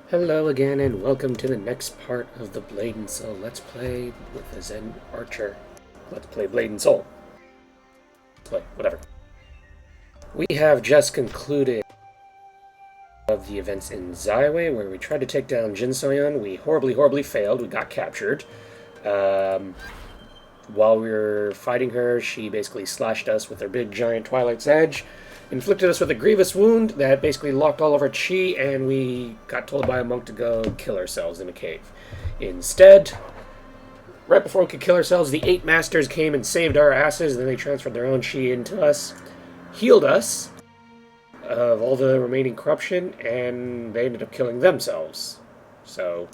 Hello again, and welcome to the next part of the Blade and Soul Let's Play with the Zen Archer. Let's play Blade and Soul. Let's play, whatever. We have just concluded of the events in Zaiwei, where we tried to take down Jin Soyeon. We horribly failed. We got captured. While we were fighting her, she basically slashed us with her big giant Twilight's Edge, inflicted us with a grievous wound that basically locked all of our chi, and we got told by a monk to go kill ourselves in a cave. Instead, right before we could kill ourselves, the 8 masters came and saved our asses, and then they transferred their own chi into us, healed us of all the remaining corruption, and they ended up killing themselves. So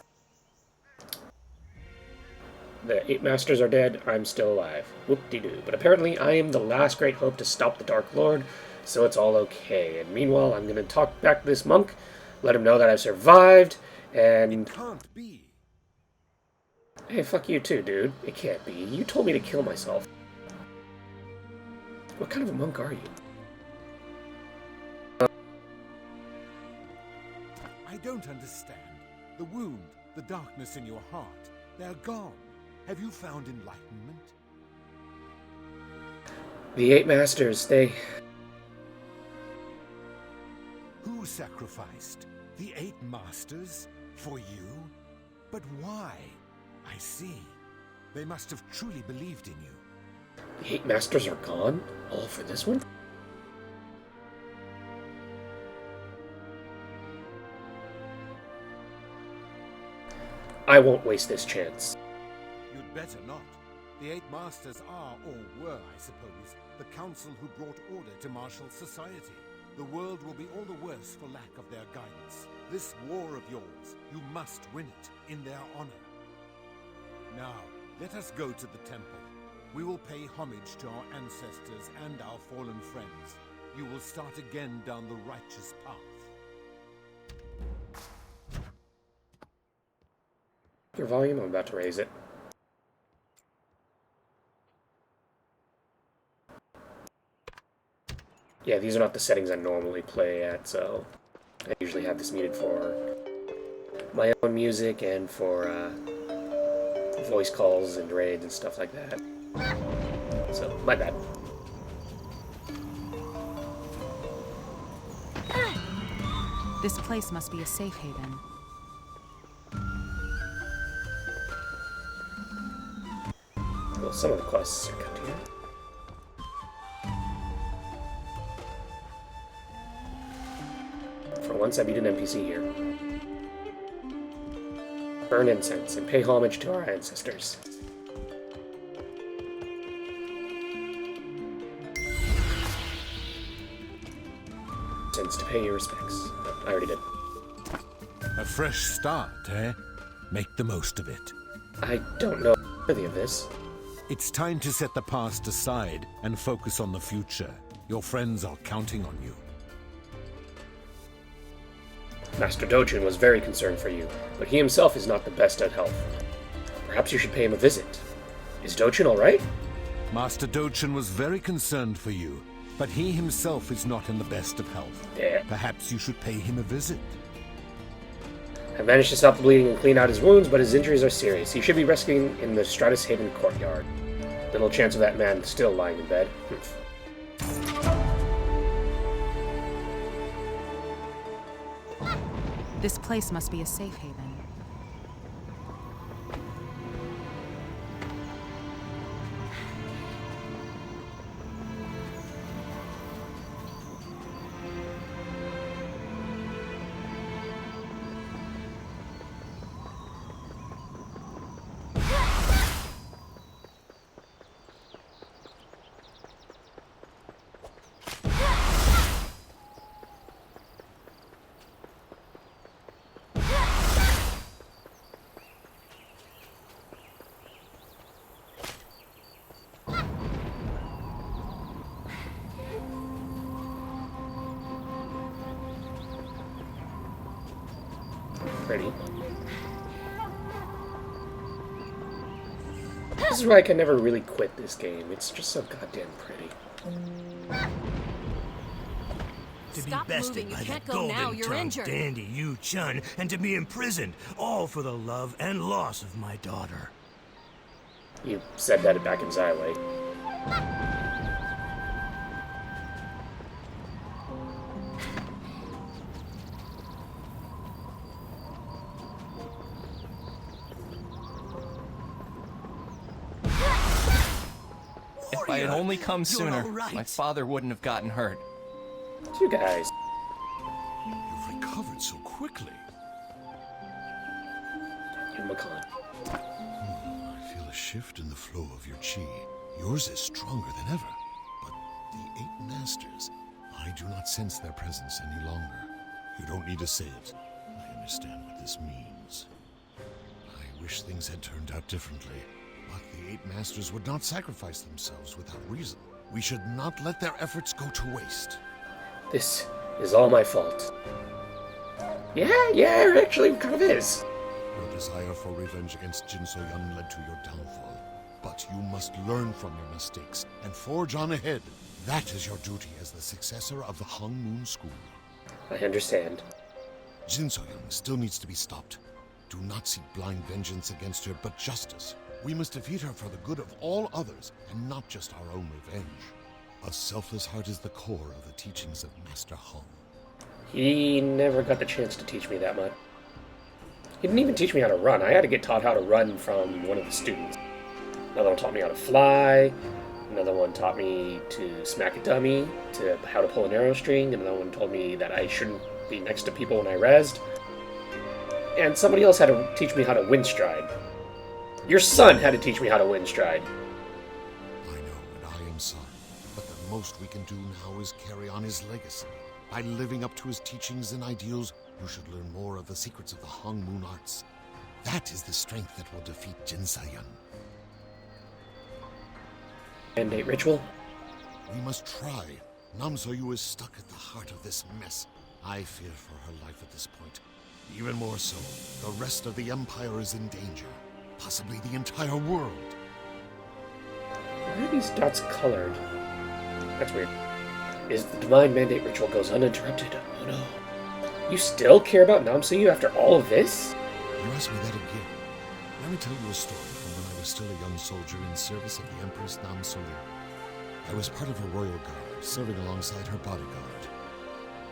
the 8 masters are dead, I'm still alive. Whoop-de-doo. But apparently I am the last great hope to stop the Dark Lord, so it's all okay. And meanwhile, I'm going to talk back to this monk, let him know that I've survived, and... It can't be. Hey, fuck you too, dude. It can't be. You told me to kill myself. What kind of a monk are you? I don't understand. The wound, the darkness in your heart, they're gone. Have you found enlightenment? The 8 masters, they... Who sacrificed? The 8 masters? For you? But why? I see. They must have truly believed in you. The 8 masters are gone? All for this one? I won't waste this chance. You'd better not. The 8 masters are, or were, I suppose, the council who brought order to martial society. The world will be all the worse for lack of their guidance. This war of yours, you must win it in their honor. Now, let us go to the temple. We will pay homage to our ancestors and our fallen friends. You will start again down the righteous path. Your volume, I'm about to raise it. Yeah, these are not the settings I normally play at, so I usually have this muted for my own music and for voice calls and raids and stuff like that. So, my bad. This place must be a safe haven. Well, some of the quests are cut here. For once, I beat an NPC here. Burn incense and pay homage to our ancestors. Incense to pay your respects. I already did. A fresh start, eh? Make the most of it. I don't know worthy of this. It's time to set the past aside and focus on the future. Your friends are counting on you. Master Dojun was very concerned for you, but he himself is not the best at health. Perhaps you should pay him a visit. Is Dojun all right? Master Dojun was very concerned for you, but he himself is not in the best of health. Yeah. Perhaps you should pay him a visit. I managed to stop the bleeding and clean out his wounds, but his injuries are serious. He should be resting in the Stratus Haven courtyard. Little chance of that man still lying in bed. This place must be a safe haven. Pretty. This is why I can never really quit this game. It's just so goddamn pretty. To Stop be bested moving. You by can't that go now. golden You're tongued injured. dandy Yu Chun, and to be imprisoned, all for the love and loss of my daughter. You said that back in Xyway. If I had only come You're sooner, all right. my father wouldn't have gotten hurt. You guys. You've recovered so quickly. You Makan. I feel a shift in the flow of your chi. Yours is stronger than ever. But the Eight Masters, I do not sense their presence any longer. You don't need to say it. I understand what this means. I wish things had turned out differently. But the Eight Masters would not sacrifice themselves without reason. We should not let their efforts go to waste. This is all my fault. Yeah, it actually kind of is. Your desire for revenge against Jin So-yun led to your downfall. But you must learn from your mistakes and forge on ahead. That is your duty as the successor of the Hung Moon School. I understand. Jin So-yun still needs to be stopped. Do not seek blind vengeance against her, but justice. We must defeat her for the good of all others, and not just our own revenge. A selfless heart is the core of the teachings of Master Hung. He never got the chance to teach me that much. He didn't even teach me how to run. I had to get taught how to run from one of the students. Another one taught me how to fly. Another one taught me to smack a dummy, to how to pull an arrow string. Another one told me that I shouldn't be next to people when I rezzed. And somebody else had to teach me how to wind stride. Your son had to teach me how to wind stride. I know, and I am sorry. But the most we can do now is carry on his legacy. By living up to his teachings and ideals, you should learn more of the secrets of the Hung Moon arts. That is the strength that will defeat Jin So-yun. Mandate ritual? We must try. Nam So-yu is stuck at the heart of this mess. I fear for her life at this point. Even more so, the rest of the Empire is in danger. Possibly the entire world. Why are these dots colored? That's weird. Is the Divine Mandate ritual goes uninterrupted? Oh no. You still care about Nam So-yu after all of this? You ask me that again. Let me tell you a story from when I was still a young soldier in service of the Empress Nam So-yu. I was part of her royal guard, serving alongside her bodyguard,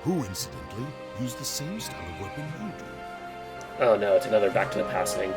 who, incidentally, used the same style of weapon you do. Oh no, it's another Back to the Past thing.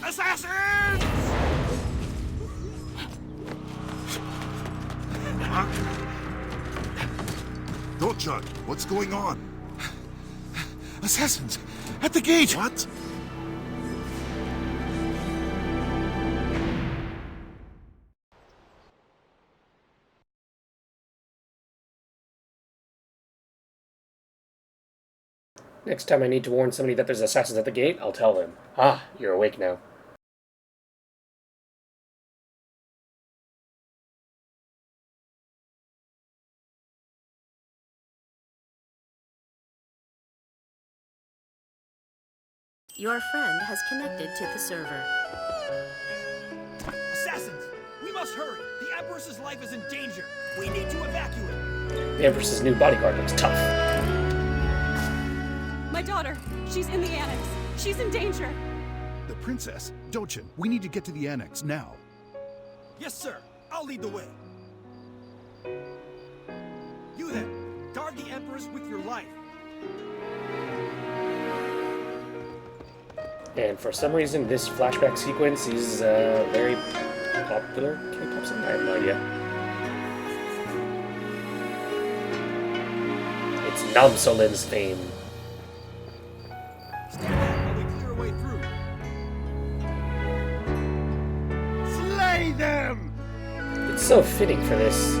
Assassins! Docha, what's going on? Assassins! At the gate! What? Next time I need to warn somebody that there's assassins at the gate, I'll tell them. Ah, you're awake now. Your friend has connected to the server. Assassins! We must hurry! The Empress's life is in danger! We need to evacuate! The Empress's new bodyguard looks tough. My daughter, she's in the annex. She's in danger. The princess? Dochin, we need to get to the annex now. Yes, sir. I'll lead the way. You then, guard the Empress with your life. And for some reason, this flashback sequence is very popular K-pop song. I have no idea. It's Nam So-lin's theme. So fitting for this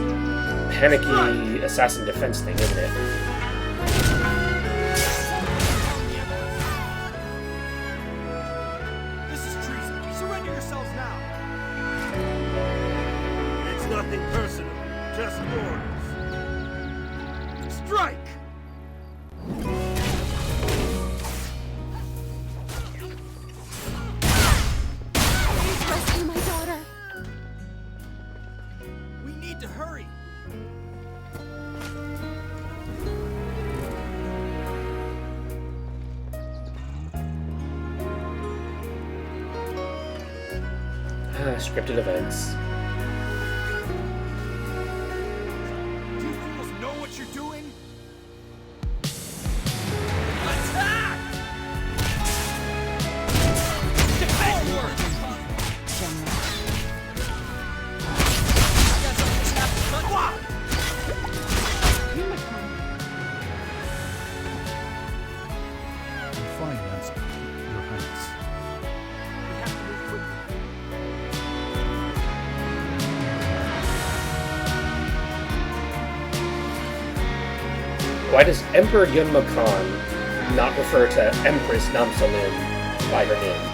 panicky assassin defense thing, isn't it? This is treason. Surrender yourselves now. It's nothing personal, just orders. Strike! Please rescue my daughter. We need to hurry. Scripted events. Do you fools know what you're doing? Attack! Forward! I'm fine, Ansel, Your Highness. We have to move quickly. Why does Emperor Yunma Khan not refer to Empress Namsolin by her name?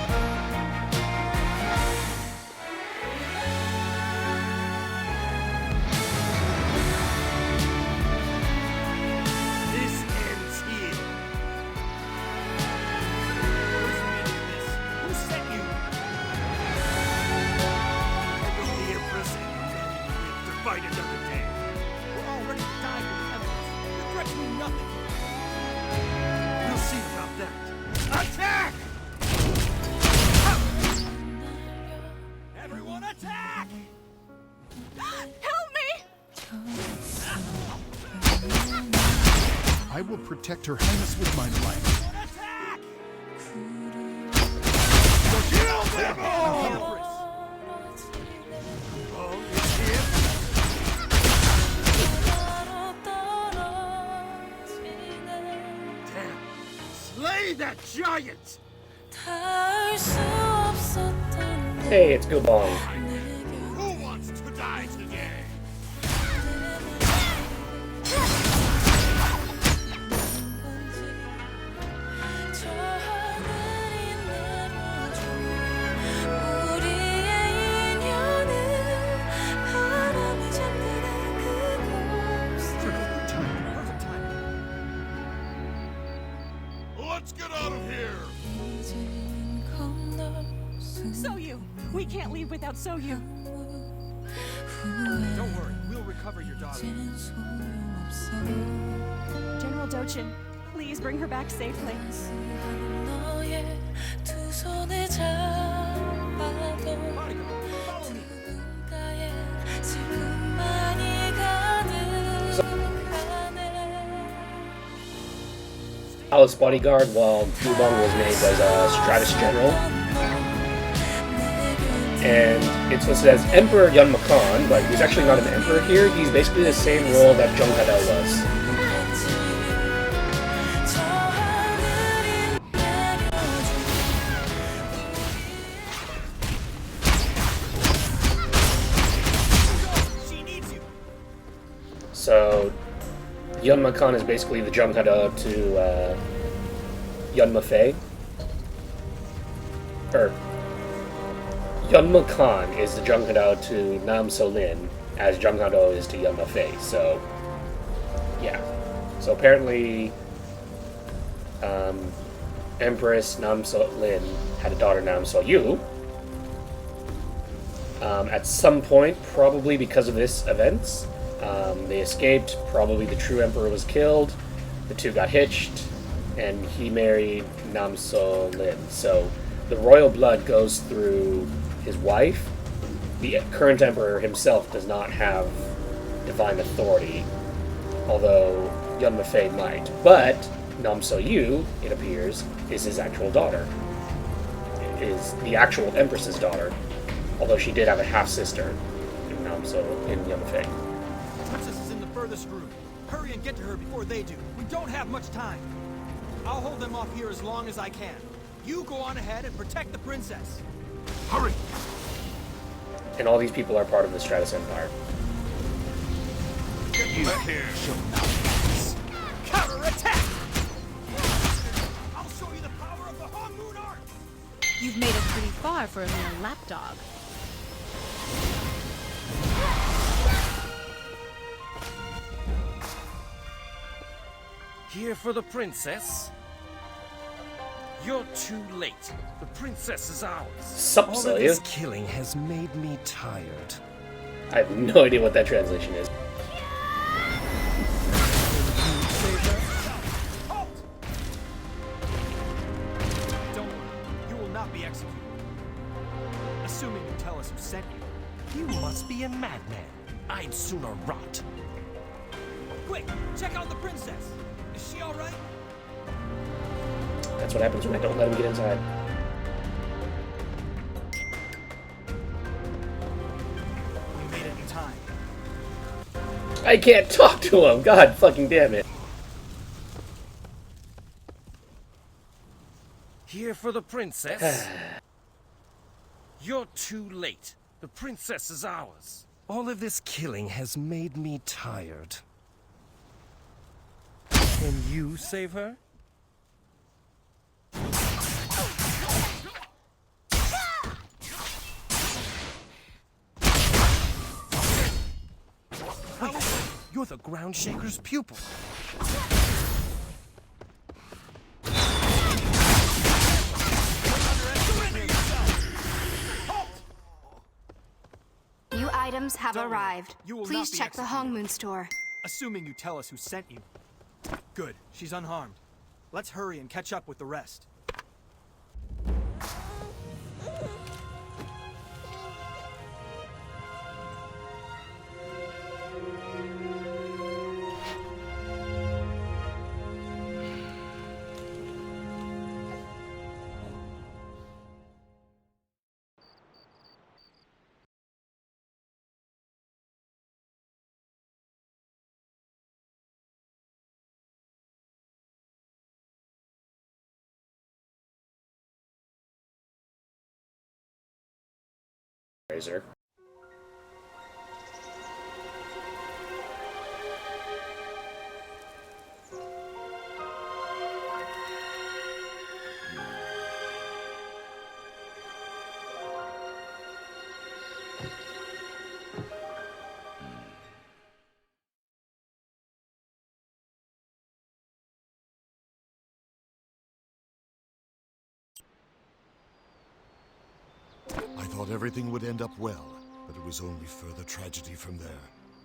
This ends here. Where's the meaning of this? Who sent you? You're the Empress and you're ready to live to fight another day. We're all ready to die for the Empress. Your threats mean nothing. We'll see about that. Attack! Everyone attack! Help me! I will protect Her Highness with my life. Attack! Kill them all! Empress! Oh, it's him? Damn! Slay that giant! Hey, it's Gobong. Who wants to die today? Perfect timing. Perfect timing. Let's get out of here! Soyu! We can't leave without Soyu! Don't worry, we'll recover your daughter. General Dochin, please bring her back safely. Bodyguard, follow me. Alice bodyguard while Gobong was named as a Stratus General. And it's listed as Emperor Yunma Khan, but he's actually not an emperor here. He's basically the same role that Jung Hadao was. She needs you. So, Yunma Khan is basically the Jung Hadao to Yunma Fei. Or, Yunma Khan is the Jung Hadao to Nam Solin, as Jung Hadao is to Yunma Fei. So, yeah. So apparently, Empress Nam Solin had a daughter, Nam Soyu. At some point, probably because of this event, they escaped. Probably the true emperor was killed. The two got hitched, and he married Nam Solin. So the royal blood goes through his wife. The current emperor himself does not have divine authority, although Yunma Fei might. But Nam Soyu, it appears, is his actual daughter. Is the actual empress's daughter, although she did have a half-sister in Yunma Fei. The princess is in the furthest room. Hurry and get to her before they do. We don't have much time. I'll hold them off here as long as I can. You go on ahead and protect the princess. Hurry! And all these people are part of the Stratus Empire. You here shall not pass. Counterattack! I'll show you the power of the Hong Moon Art! You've made it pretty far for a mere lapdog. Here for the princess? You're too late. The princess is ours. Sup, All of Celia? this killing has made me tired. I have no idea what that translation is. Halt! Don't worry, you will not be executed. Assuming you tell us who sent you. You must be a madman. I'd sooner rot. Quick, check out the princess. Is she alright? That's what happens when I don't let him get inside. We made it in time. I can't talk to him! God fucking damn it. Here for the princess? You're too late. The princess is ours. All of this killing has made me tired. Can you save her? Wait, you're the ground shaker's pupil. New items have Don't worry. arrived. You will Please not be check the executed. Hong Moon store. Assuming you tell us who sent you. Good, she's unharmed. Let's hurry and catch up with the rest. Razor. I thought everything would end up well, but it was only further tragedy from there.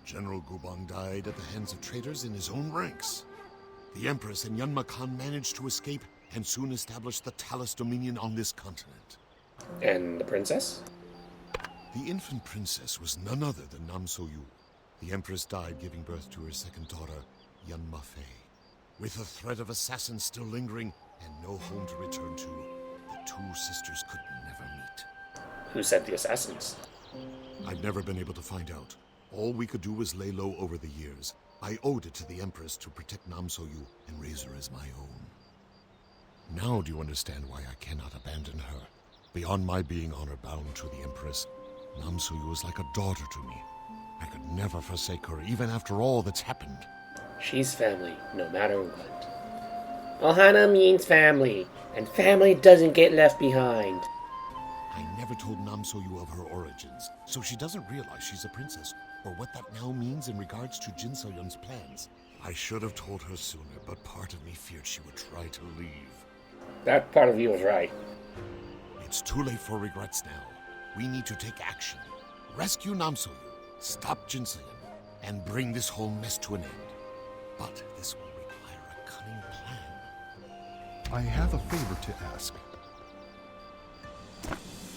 General Gubang died at the hands of traitors in his own ranks. The Empress and Yanma Khan managed to escape and soon established the Talus Dominion on this continent. And the princess? The infant princess was none other than Nam So-yu. The Empress died giving birth to her second daughter, Yanma Fei. With the threat of assassins still lingering and no home to return to, the two sisters could never meet. Who sent the assassins? I've never been able to find out. All we could do was lay low over the years. I owed it to the Empress to protect Nam So-yu and raise her as my own. Now do you understand why I cannot abandon her? Beyond my being honor-bound to the Empress, Nam So-yu is like a daughter to me. I could never forsake her, even after all that's happened. She's family, no matter what. Ohana means family, and family doesn't get left behind. I never told Nam So-yu of her origins, so she doesn't realize she's a princess, or what that now means in regards to Jin So-yun's plans. I should have told her sooner, but part of me feared she would try to leave. That part of you was right. It's too late for regrets now. We need to take action. Rescue Nam So-yu, stop Jin So-yun, and bring this whole mess to an end. But this will require a cunning plan. I have a favor to ask.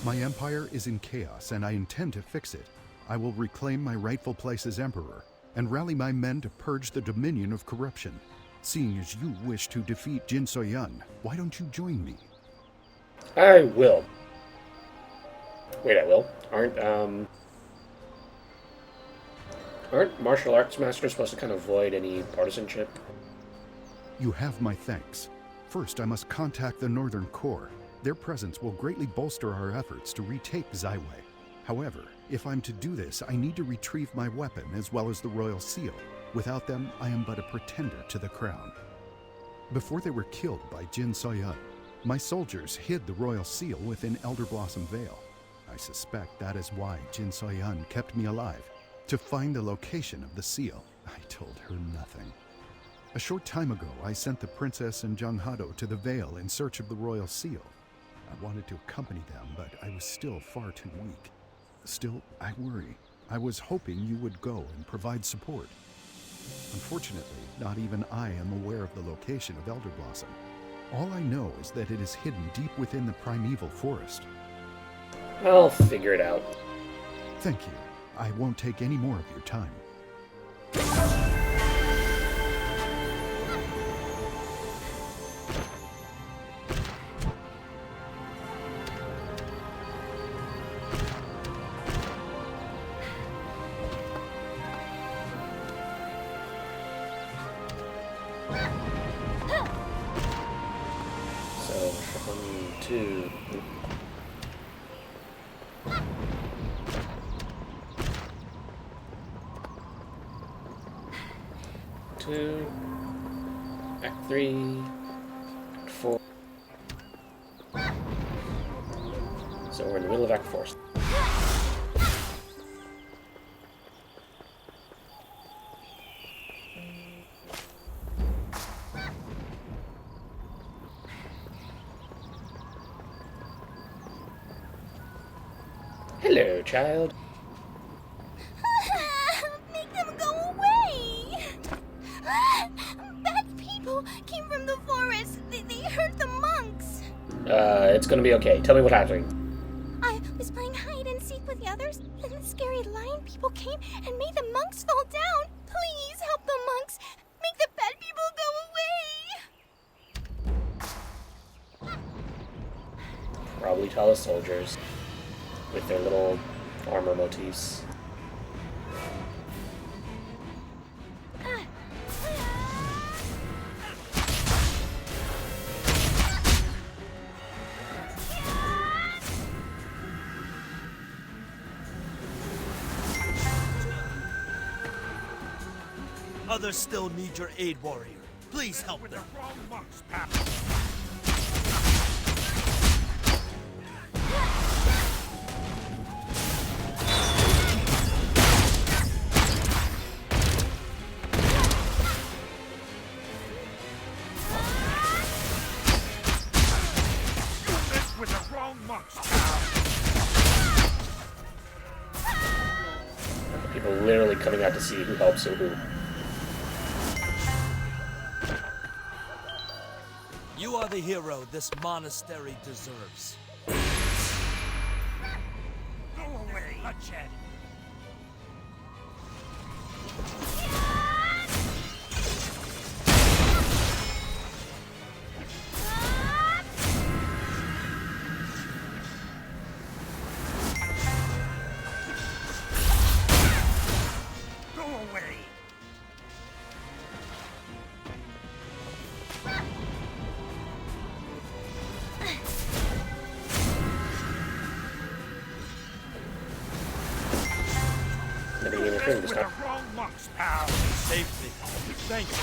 My empire is in chaos, and I intend to fix it. I will reclaim my rightful place as emperor, and rally my men to purge the dominion of corruption. Seeing as you wish to defeat Jin So-yun, why don't you join me? I will. Wait, I will? Aren't martial arts masters supposed to kind of avoid any partisanship? You have my thanks. First, I must contact the Northern Corps. Their presence will greatly bolster our efforts to retake Zaiwei. However, If I'm to do this, I need to retrieve my weapon as well as the royal seal. Without them, I am but a pretender to the crown. Before they were killed by Jin Soyun, my soldiers hid the royal seal within Elder Blossom Vale. I suspect that is why Jin Soyun kept me alive, to find the location of the seal. I told her nothing. A short time ago, I sent the princess and Jung Hado to the Vale in search of the royal seal. I wanted to accompany them, but I was still far too weak. Still, I worry. I was hoping you would go and provide support. Unfortunately, not even I am aware of the location of Elder Blossom. All I know is that it is hidden deep within the primeval forest. I'll figure it out. Thank you. I won't take any more of your time. So, 1, 2... Act 3, Act 4. So we're in the middle of Act 4. Hello, child. Make them go away! Bad people came from the forest. They hurt the monks. It's gonna be okay. Tell me what happened. I was playing hide and seek with the others, and the scary lion people came and made the monks fall down. Please help the monks. Make the bad people go away. Probably tell the soldiers with their little armor motifs. Others still need your aid, warrior. Please help them. The wrong monks, pal. With the wrong monks, pal. People literally coming out to see who helps who. You are the hero this monastery deserves. Go away, bloodshed. Go away. Never even a thing this With time. the wrong monks, pal. Safely. Thank you.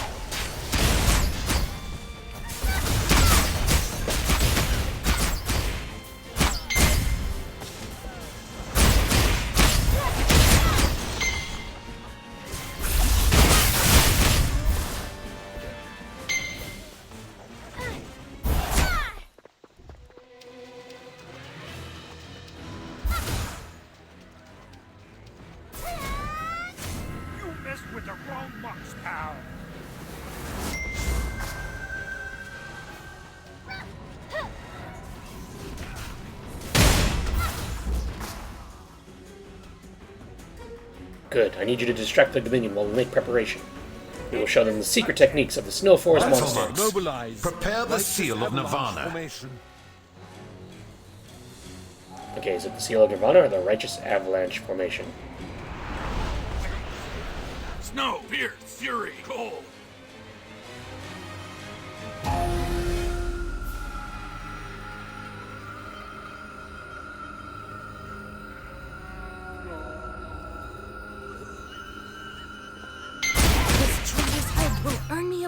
You messed with the wrong monks, pal. Good. I need you to distract the Dominion while we make preparation. We will show them the secret techniques of the Snow Forest Monastery. Mobilize. Prepare the seal of Nirvana. Formation. Okay, is it the Seal of Nirvana or the Righteous Avalanche Formation? Snow, fierce, fury, cold.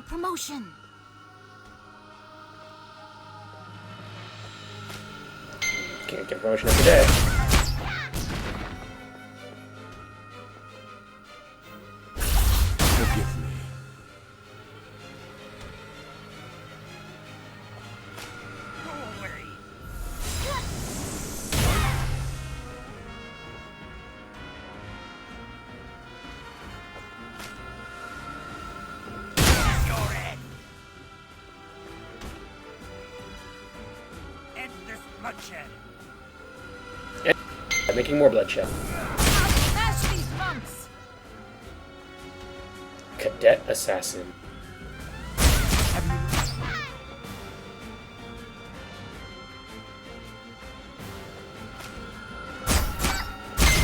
promotion. Can't get a promotion every day. Forgive me. Go away. Your head. End this bloodshed. Making more bloodshed. Smash these monks! Cadet assassin.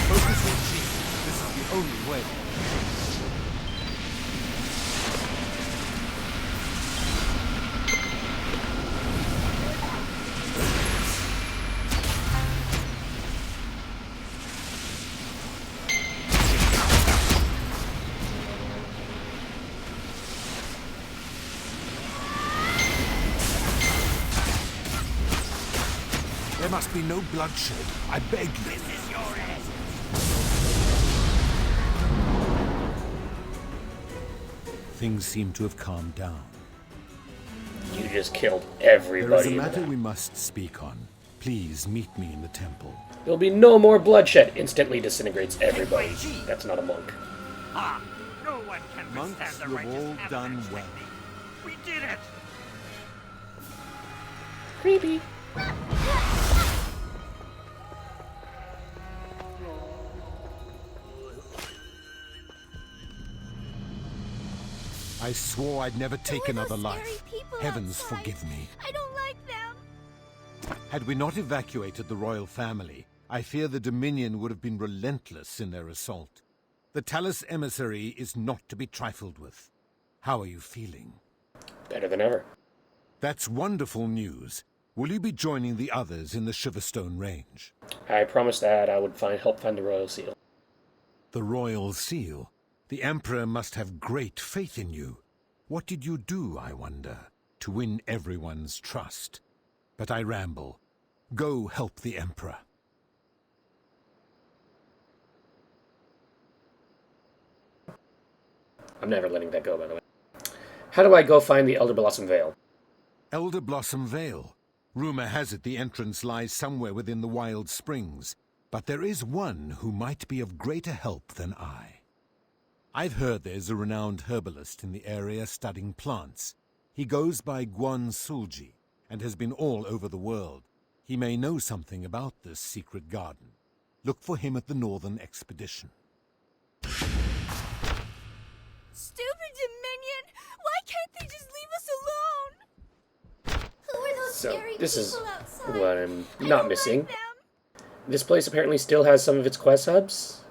Focus your chi. This is the only way. There must be no bloodshed. I beg you. This is your end. Things seem to have calmed down. You just killed There is everybody. a in matter that. we must speak on. Please meet me in the temple. There'll be no more bloodshed. Instantly disintegrates everybody. That's not a monk. Ah, no one can Monks, withstand the you've righteous all done avalanche well. technique. We did it. Creepy. I swore I'd never take Who are another those scary life. people Heavens outside? forgive me. I don't like them. Had we not evacuated the royal family, I fear the Dominion would have been relentless in their assault. The Talus emissary is not to be trifled with. How are you feeling? Better than ever. That's wonderful news. Will you be joining the others in the Shiverstone Range? I promised that I would help find the royal seal. The royal seal? The Emperor must have great faith in you. What did you do, I wonder, to win everyone's trust? But I ramble. Go help the Emperor. I'm never letting that go, by the way. How do I go find the Elder Blossom Veil? Elder Blossom Vale. Rumor has it the entrance lies somewhere within the Wild Springs, but there is one who might be of greater help than I. I've heard there's a renowned herbalist in the area studying plants. He goes by Guan Sulji and has been all over the world. He may know something about this secret garden. Look for him at the Northern Expedition. Stupid Dominion! Why can't they just leave us alone? Who are those So, scary this is people outside? what I'm I not don't missing. like them. This place apparently still has some of its quest hubs,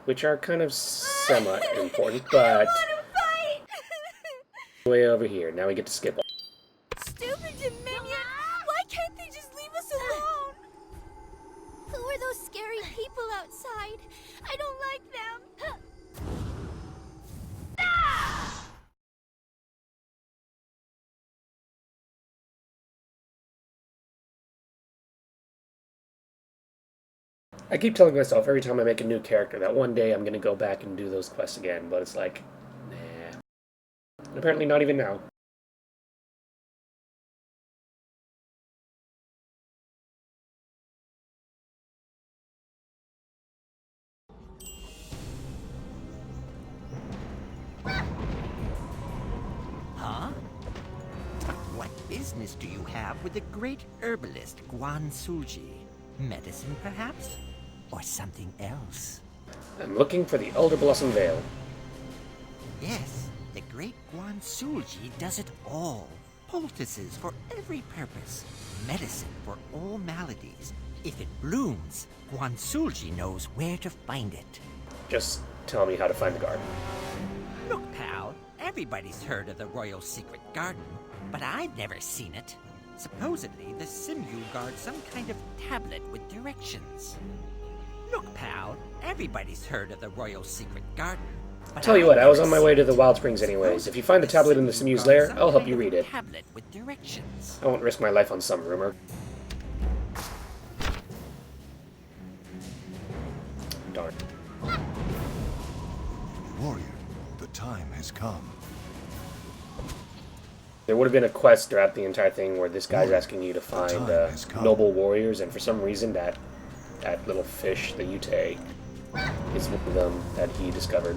which are kind of semi-important, I but don't want to fight! way over here. Now we get to skip. Stupid Dominion! Why can't they just leave us alone? Who are those scary people outside? I don't like them. I keep telling myself every time I make a new character that one day I'm going to go back and do those quests again, but it's like, nah. And apparently not even now. Huh? What business do you have with the great herbalist Guan Sulji? Medicine, perhaps? Or something else? I'm looking for the Elder Blossom Veil. Yes, the great Guan Sulji does it all. Poultices for every purpose. Medicine for all maladies. If it blooms, Guan Sulji knows where to find it. Just tell me how to find the garden. Look, pal, everybody's heard of the Royal Secret Garden, but I've never seen it. Supposedly, the Simu guard some kind of tablet with directions. Look, pal, everybody's heard of the Royal Secret Garden, Tell you what, I was on my way to the Wild Springs anyways. If you find the tablet in the Sinu's lair, I'll help you read it. Tablet with directions. I won't risk my life on some rumor. Darn. Warrior, the time has come. There would have been a quest throughout the entire thing where this guy's asking you to find noble warriors, and for some reason that little fish, the Yute, is one of them that he discovered.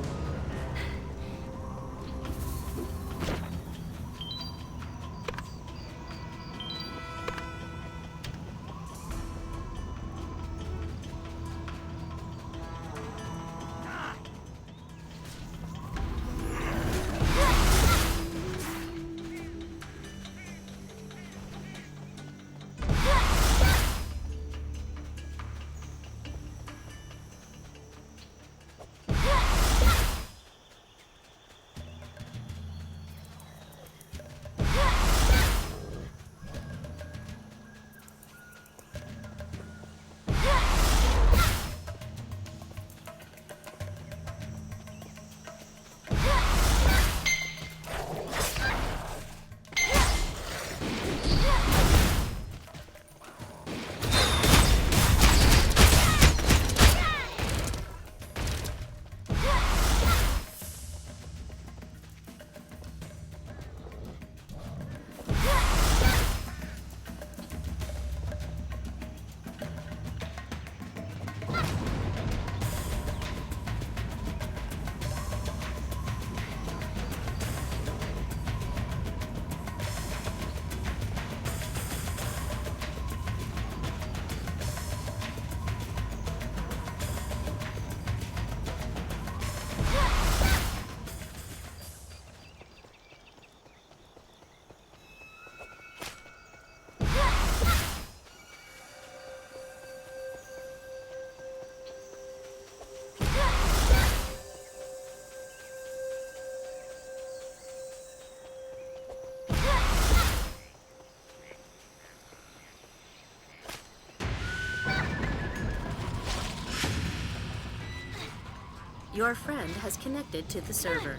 Your friend has connected to the server.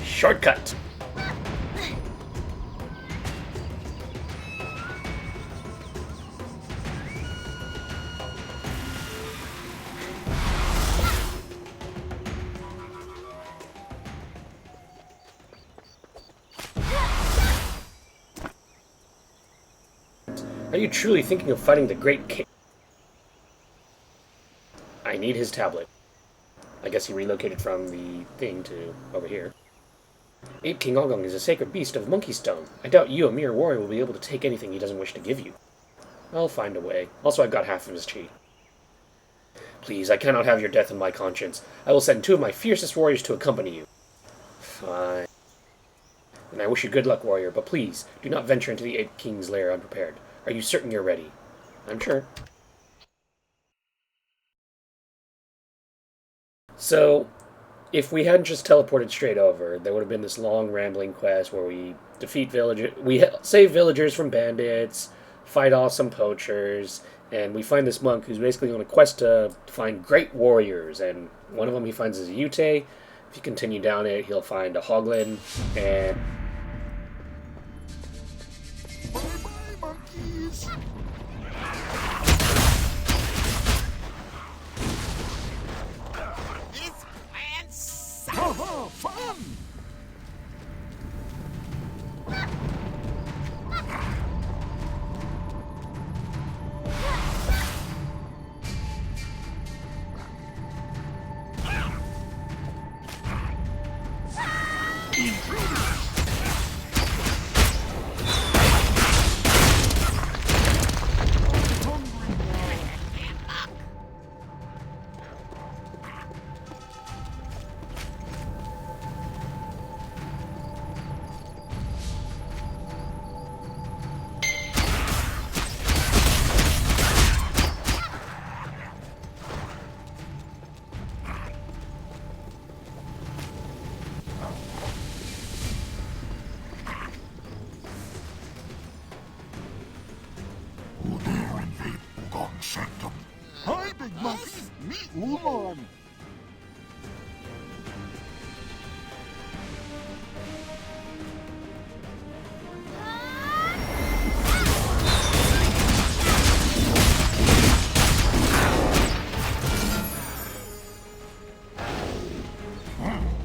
Shortcut! Are you truly thinking of fighting the Great King? I need his tablet. I guess he relocated from the thing to over here. Ape King Ogong is a sacred beast of Monkey Stone. I doubt you, a mere warrior, will be able to take anything he doesn't wish to give you. I'll find a way. Also, I've got half of his chi. Please, I cannot have your death on my conscience. I will send 2 of my fiercest warriors to accompany you. Fine. And I wish you good luck, warrior, but please, do not venture into the Ape King's lair unprepared. Are you certain you're ready? I'm sure. So, if we hadn't just teleported straight over, there would have been this long rambling quest where we defeat villagers, we save villagers from bandits, fight off some poachers, and we find this monk who's basically on a quest to find great warriors, and one of them he finds is a Yute. If you continue down it, he'll find a Hoglin, and... Bye-bye, monkeys! This plan sucks! Ha-ha! Fun! Intruders! big monkey. Meet one.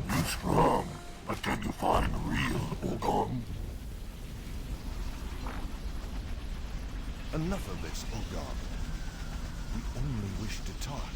You're strong, but can you find real Ogon? Enough of this, Ogon. We only wish to talk.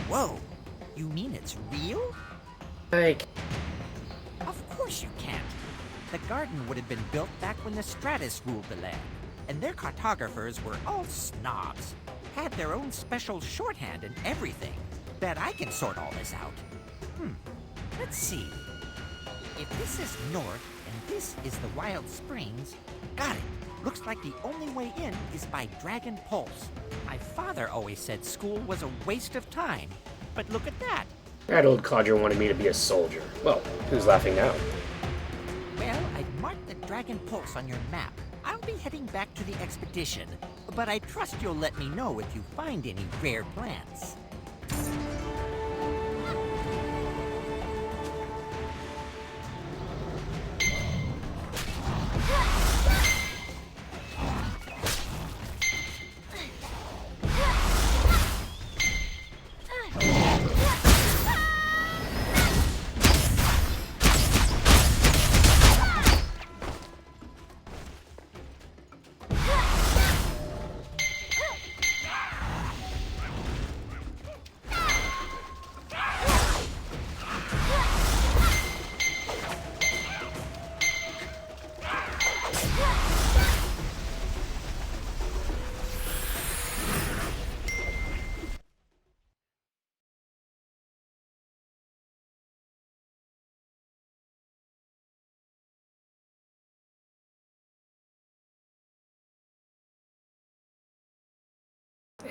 Whoa! You mean it's real? Like, Of course you can't. The garden would have been built back when the Stratus ruled the land, and their cartographers were all snobs. Had their own special shorthand and everything. Bet I can sort all this out. Let's see. If this is north and this is the Wild Springs, got it. Looks like the only way in is by Dragon Pulse. My father always said school was a waste of time. But look at that. that old codger wanted me to be a soldier. Well, who's laughing now? Well, I've marked the Dragon Pulse on your map. I'll be heading back to the expedition, but I trust you'll let me know if you find any rare plants.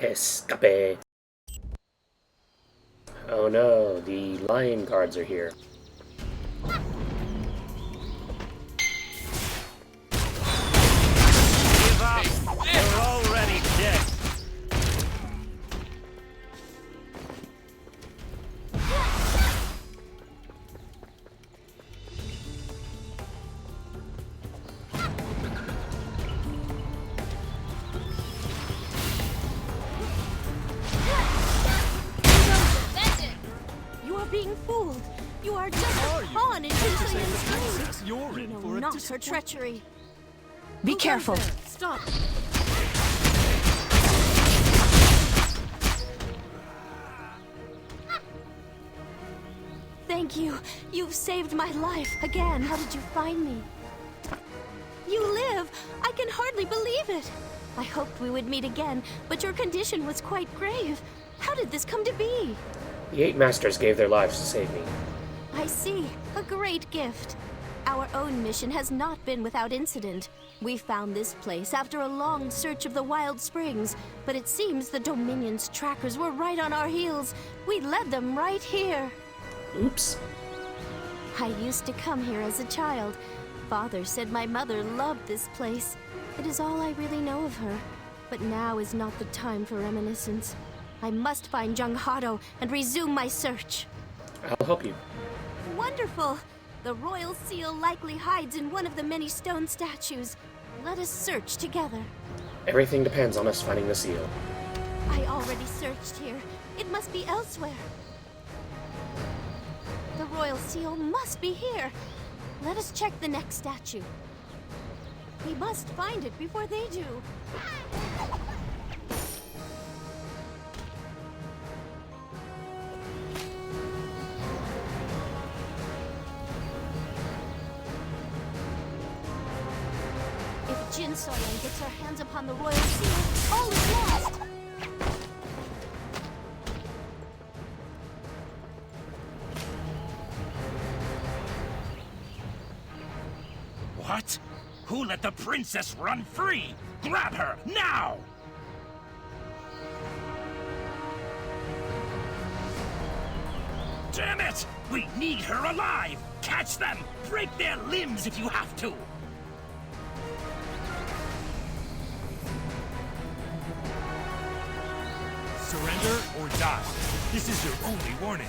Escape. Oh no, the lion guards are here. Give up! You're already dead! You are being fooled. You are just a pawn in Jinsoyan's game. You're You know not her treachery. Be Who goes careful. there? Stop. Thank you. You've saved my life again. How did you find me? You live! I can hardly believe it. I hoped we would meet again, but your condition was quite grave. How did this come to be? The 8 masters gave their lives to save me. I see. A great gift. Our own mission has not been without incident. We found this place after a long search of the Wild Springs, but it seems the Dominion's trackers were right on our heels. We led them right here. Oops. I used to come here as a child. Father said my mother loved this place. It is all I really know of her. But now is not the time for reminiscence. I must find Jung Hado and resume my search. I'll help you. Wonderful! The royal seal likely hides in one of the many stone statues. Let us search together. Everything depends on us finding the seal. I already searched here. It must be elsewhere. The royal seal must be here. Let us check the next statue. We must find it before they do. If Jin Soyeon gets her hands upon the royal seal, all is lost. What? Who let the princess run free? Grab her, now! Damn it! We need her alive! Catch them! Break their limbs if you have to! Surrender or die. This is your only warning.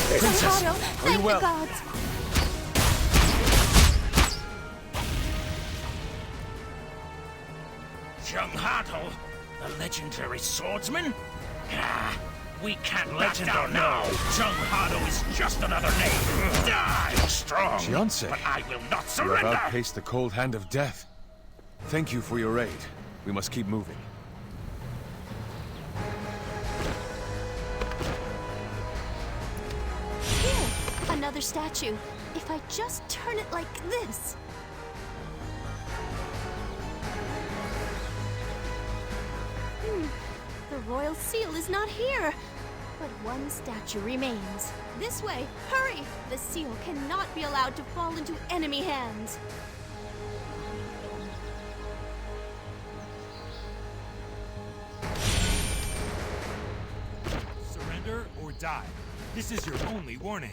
Princess, are thank you well? the gods. Jung Hado, the legendary swordsman? Ah, we can't back down now. Jung Hado is just another name. Die strong, Fiancé, but I will not you surrender. have outpaced the cold hand of death. Thank you for your aid. We must keep moving. Here, another statue. If I just turn it like this. The royal seal is not here. But one statue remains. This way, hurry! The seal cannot be allowed to fall into enemy hands. Surrender or die. This is your only warning.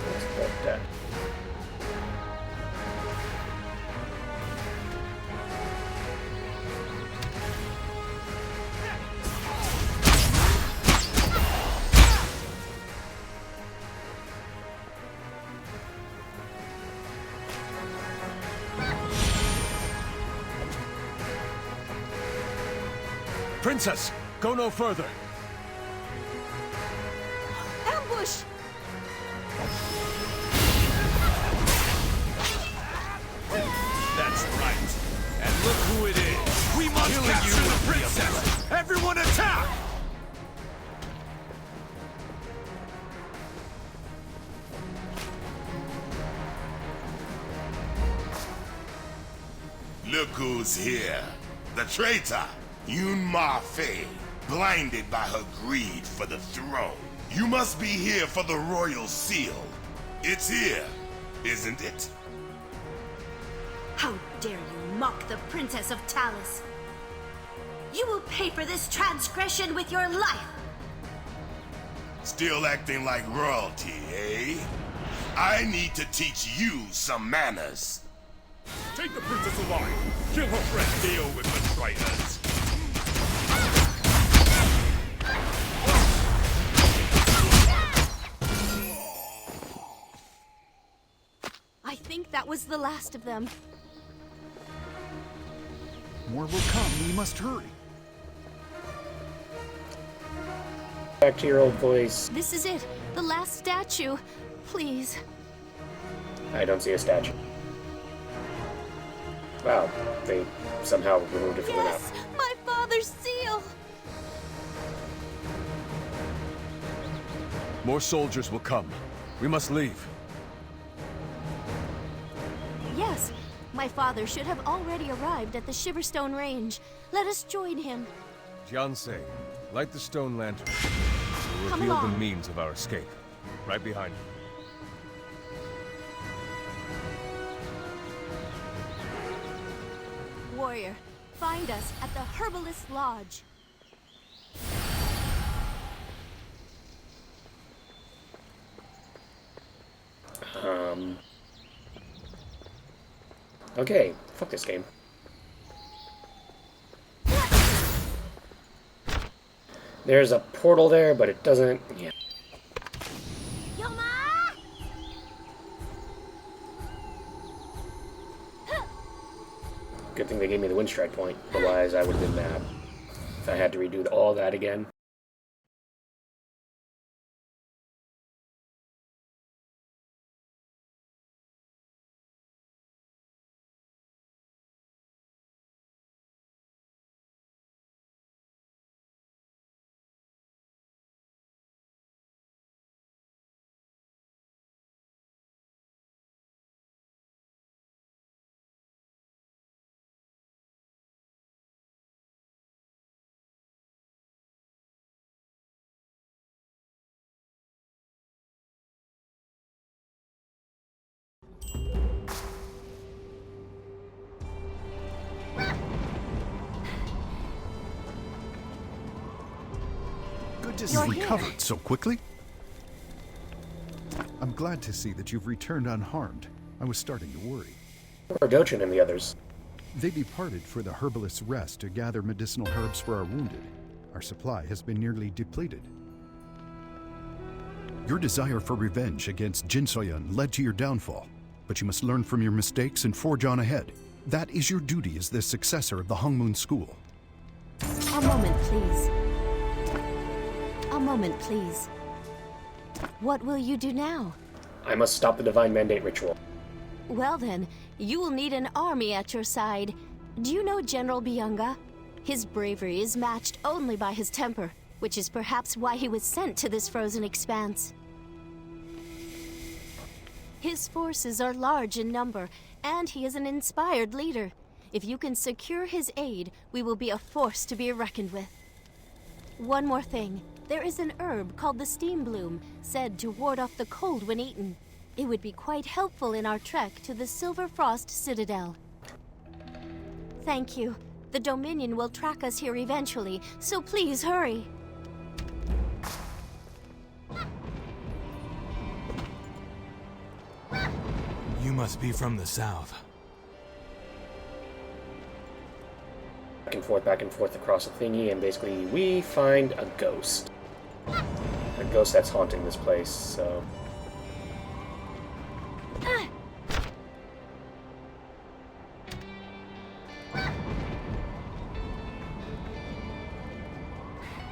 Let's put that. Princess, go no further. Ambush! That's right. And look who it is. We must capture the princess. Everyone attack! Look who's here. The traitor, Yun Ma Fei, blinded by her greed for the throne. You must be here for the royal seal. It's here, isn't it? How dare you mock the Princess of Talus? You will pay for this transgression with your life! Still acting like royalty, eh? I need to teach you some manners. Take the princess alive. Kill her friend. Deal with the traitors. I think that was the last of them. More will come. We must hurry. Back to your old voice. This is it. The last statue. Please. I don't see a statue. Wow, they somehow removed it from the map. Yes! My father's seal! More soldiers will come. We must leave. Yes, my father should have already arrived at the Shiverstone Range. Let us join him. Jiansei, light the stone lantern. We'll Come reveal the along. means of our escape. Right behind you. Warrior, find us at the Herbalist Lodge. Okay, fuck this game. There's a portal there, but it doesn't... Yeah. Good thing they gave me the wind strike point, otherwise I would have been mad if I had to redo all that again. Good to see you recovered so quickly. I'm glad to see that you've returned unharmed. I was starting to worry. Where are Dochin and the others? They departed for the herbalist's rest to gather medicinal herbs for our wounded. Our supply has been nearly depleted. Your desire for revenge against Jinsoyun led to your downfall, but you must learn from your mistakes and forge on ahead. That is your duty as the successor of the Hongmoon School. A moment, please. A moment, please. What will you do now? I must stop the Divine Mandate ritual. Well then, you will need an army at your side. Do you know General Byunga? His bravery is matched only by his temper, which is perhaps why he was sent to this frozen expanse. His forces are large in number, and he is an inspired leader. If you can secure his aid, we will be a force to be reckoned with. One more thing. There is an herb called the Steam Bloom, said to ward off the cold when eaten. It would be quite helpful in our trek to the Silver Frost Citadel. Thank you. The Dominion will track us here eventually, so please hurry. You must be from the south. Back and forth across a thingy, and basically we find a ghost. A ghost that's haunting this place, so...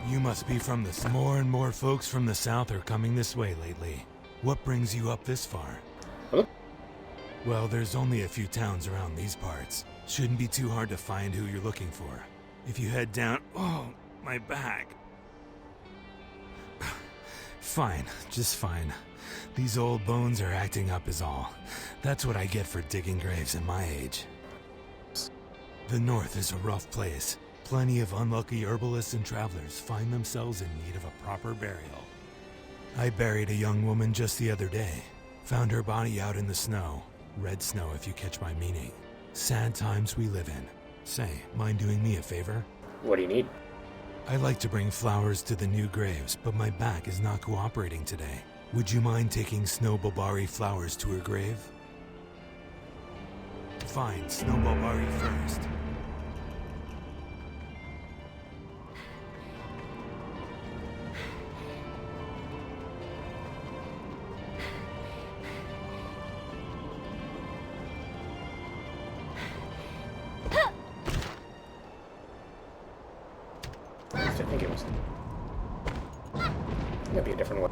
You must be from the... More and more folks from the south are coming this way lately. What brings you up this far? Huh? Well, there's only a few towns around these parts. Shouldn't be too hard to find who you're looking for. If you head down... Oh, my back. Fine, just fine. These old bones are acting up is all. That's what I get for digging graves at my age. The north is a rough place. Plenty of unlucky herbalists and travelers find themselves in need of a proper burial. I buried a young woman just the other day. Found her body out in the snow. Red snow, if you catch my meaning. Sad times we live in. Say, mind doing me a favor? What do you need? I'd like to bring flowers to the new graves, but my back is not cooperating today. Would you mind taking Snow Bulbari flowers to her grave? Fine, Snow Bulbari first. I think it was... Might be a different one.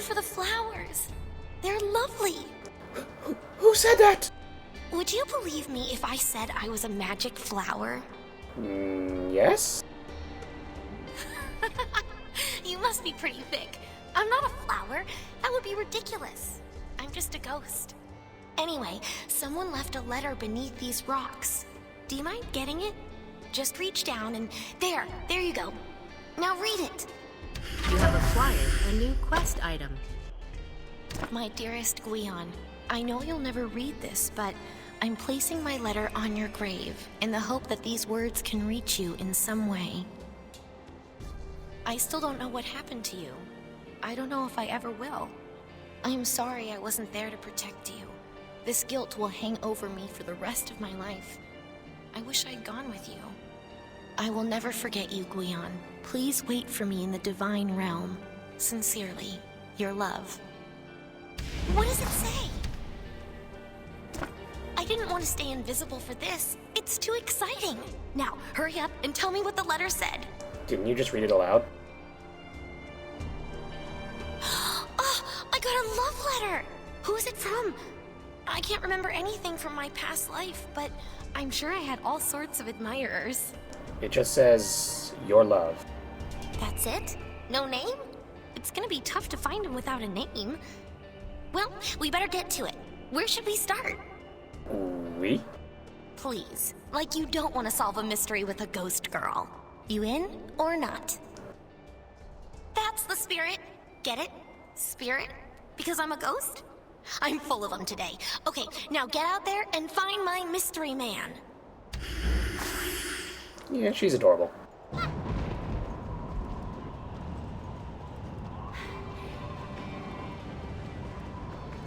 for the flowers. They're lovely. Who said that? Would you believe me if I said I was a magic flower? Yes? You must be pretty thick. I'm not a flower. That would be ridiculous. I'm just a ghost. Anyway, someone left a letter beneath these rocks. Do you mind getting it? Just reach down and there you go. Now read it. You have acquired a new quest item. My dearest Guion, I know you'll never read this, but I'm placing my letter on your grave in the hope that these words can reach you in some way. I still don't know what happened to you. I don't know if I ever will. I'm sorry I wasn't there to protect you. This guilt will hang over me for the rest of my life. I wish I'd gone with you. I will never forget you, Guion. Please wait for me in the divine realm. Sincerely, your love. What does it say? I didn't want to stay invisible for this. It's too exciting. Now, hurry up and tell me what the letter said. Didn't you just read it aloud? Oh, I got a love letter. Who's it from? I can't remember anything from my past life, but I'm sure I had all sorts of admirers. It just says, your love. That's it? No name? It's gonna be tough to find him without a name. Well, we better get to it. Where should we start? We? Please, like you don't want to solve a mystery with a ghost girl. You in or not? That's the spirit. Get it? Spirit? Because I'm a ghost? I'm full of them today. Okay, now get out there and find my mystery man. Yeah, she's adorable.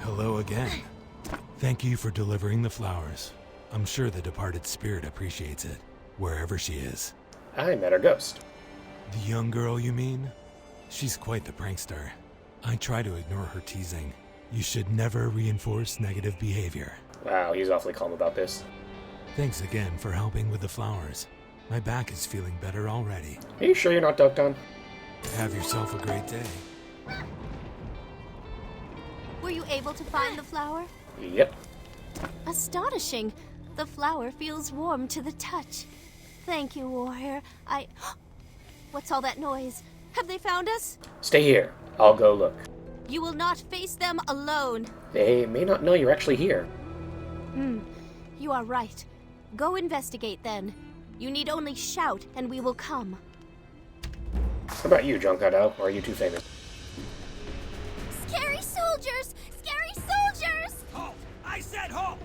Hello again. Thank you for delivering the flowers. I'm sure the departed spirit appreciates it, wherever she is. I met her ghost. The young girl, you mean? She's quite the prankster. I try to ignore her teasing. You should never reinforce negative behavior. Wow, he's awfully calm about this. Thanks again for helping with the flowers. My back is feeling better already. Are you sure you're not doped on? Have yourself a great day. Were you able to find the flower? Yep. Astonishing. The flower feels warm to the touch. Thank you, warrior. What's all that noise? Have they found us? Stay here. I'll go look. You will not face them alone. They may not know you're actually here. You are right. Go investigate then. You need only shout and we will come. What about you, Junkado? Or are you too famous? Scary soldiers! Scary soldiers! Halt! I said halt!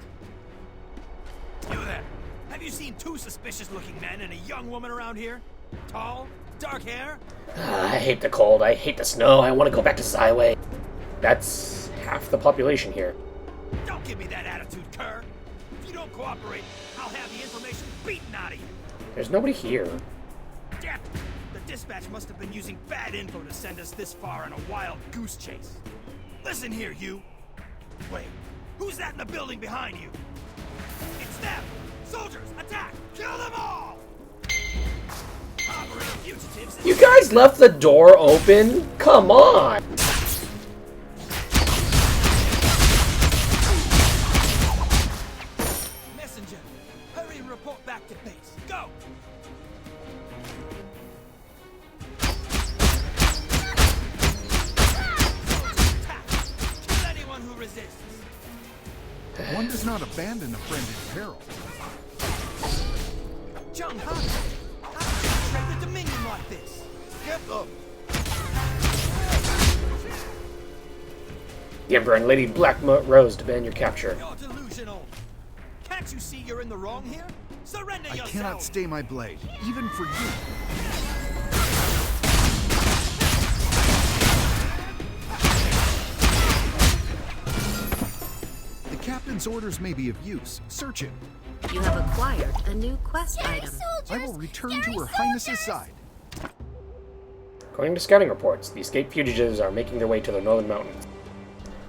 You there! Have you seen two suspicious-looking men and a young woman around here? Tall? Dark hair? I hate the cold. I hate the snow. I want to go back to Zyway. That's half the population here. Don't give me that attitude, cur! If you don't cooperate, I'll have the information beaten out of you! There's nobody here. Damn it! The dispatch must have been using bad info to send us this far on a wild goose chase. Listen here, you! Wait, who's that in the building behind you? It's them! Soldiers, attack! Kill them all! Operating fugitives... You guys left the door open? Come on! Messenger, hurry and report back to base. Go! Attack! Kill anyone who resists. One does not abandon a friend in peril. Jung Han, how did you betray the Dominion like this? Get them! The Emperor and Lady Black Rose demand your capture. You're delusional. Can't you see you're in the wrong here? Surrender I yourself! cannot stay my blade, even for you. The captain's orders may be of use. Search him. You have acquired a new quest item. I will return to Her Highness's side. According to scouting reports, the escaped fugitives are making their way to the northern mountains.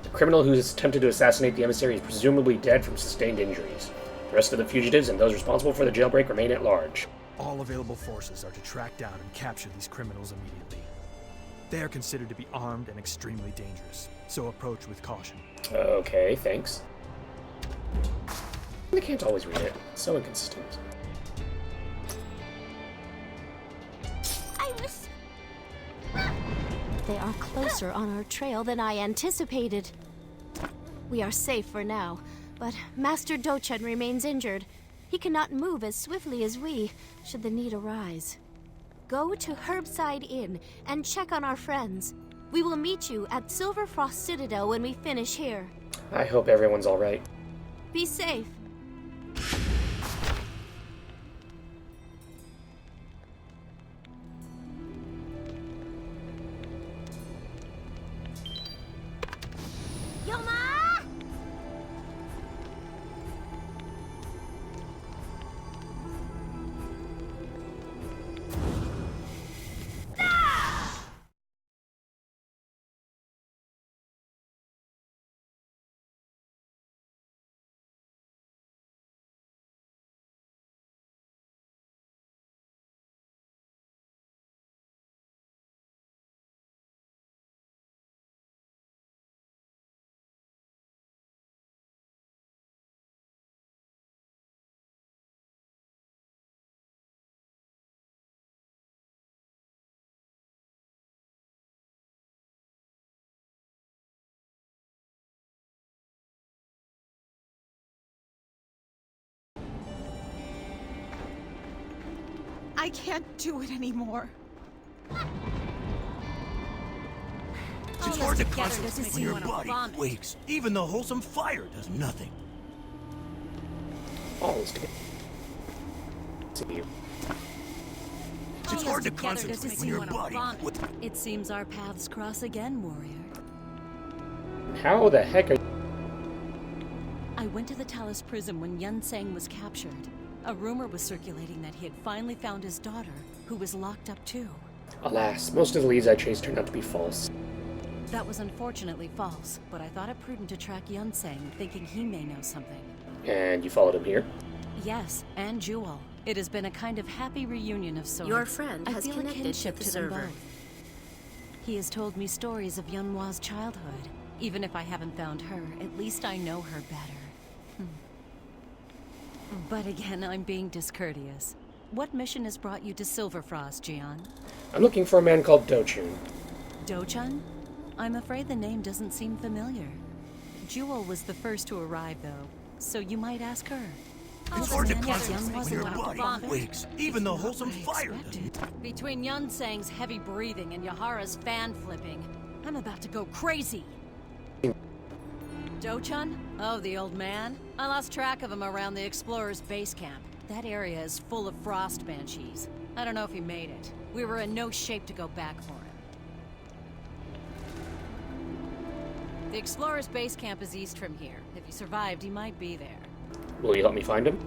The criminal who has attempted to assassinate the emissary is presumably dead from sustained injuries. The rest of the fugitives and those responsible for the jailbreak remain at large. All available forces are to track down and capture these criminals immediately. They are considered to be armed and extremely dangerous, so approach with caution. Okay, thanks. I can't always read it. It's so inconsistent. They are closer on our trail than I anticipated. We are safe for now, but Master Dochan remains injured. He cannot move as swiftly as we, should the need arise. Go to Herbside Inn and check on our friends. We will meet you at Silverfrost Citadel when we finish here. I hope everyone's alright. Be safe. I can't do it anymore. It's hard to concentrate when your body quakes. Even the wholesome fire does nothing. Always to see you. It's hard to concentrate when your body quakes. It seems our paths cross again, warrior. How the heck are... I went to the Talus prison when Yun Sang was captured. A rumor was circulating that he had finally found his daughter, who was locked up too. Alas, most of the leads I chased turned out to be false. That was unfortunately false, but I thought it prudent to track Yun Sang, thinking he may know something. And you followed him here? Yes, and Jewel. It has been a kind of happy reunion of sorts. Your friend has I feel a connected kinship to the to them server. both. He has told me stories of Yunhwa's childhood. Even if I haven't found her, at least I know her better. But again, I'm being discourteous. What mission has brought you to Silverfrost, Jian? I'm looking for a man called Dochan. Dochan? I'm afraid the name doesn't seem familiar. Jewel was the first to arrive, though, so you might ask her. It's hard to concentrate when your body quakes. Even the wholesome fire does. Between Yun Sang's heavy breathing and Yahara's fan flipping, I'm about to go crazy. Dochan? Oh, the old man? I lost track of him around the Explorer's base camp. That area is full of frost banshees. I don't know if he made it. We were in no shape to go back for him. The Explorer's base camp is east from here. If he survived, he might be there. Will you help me find him?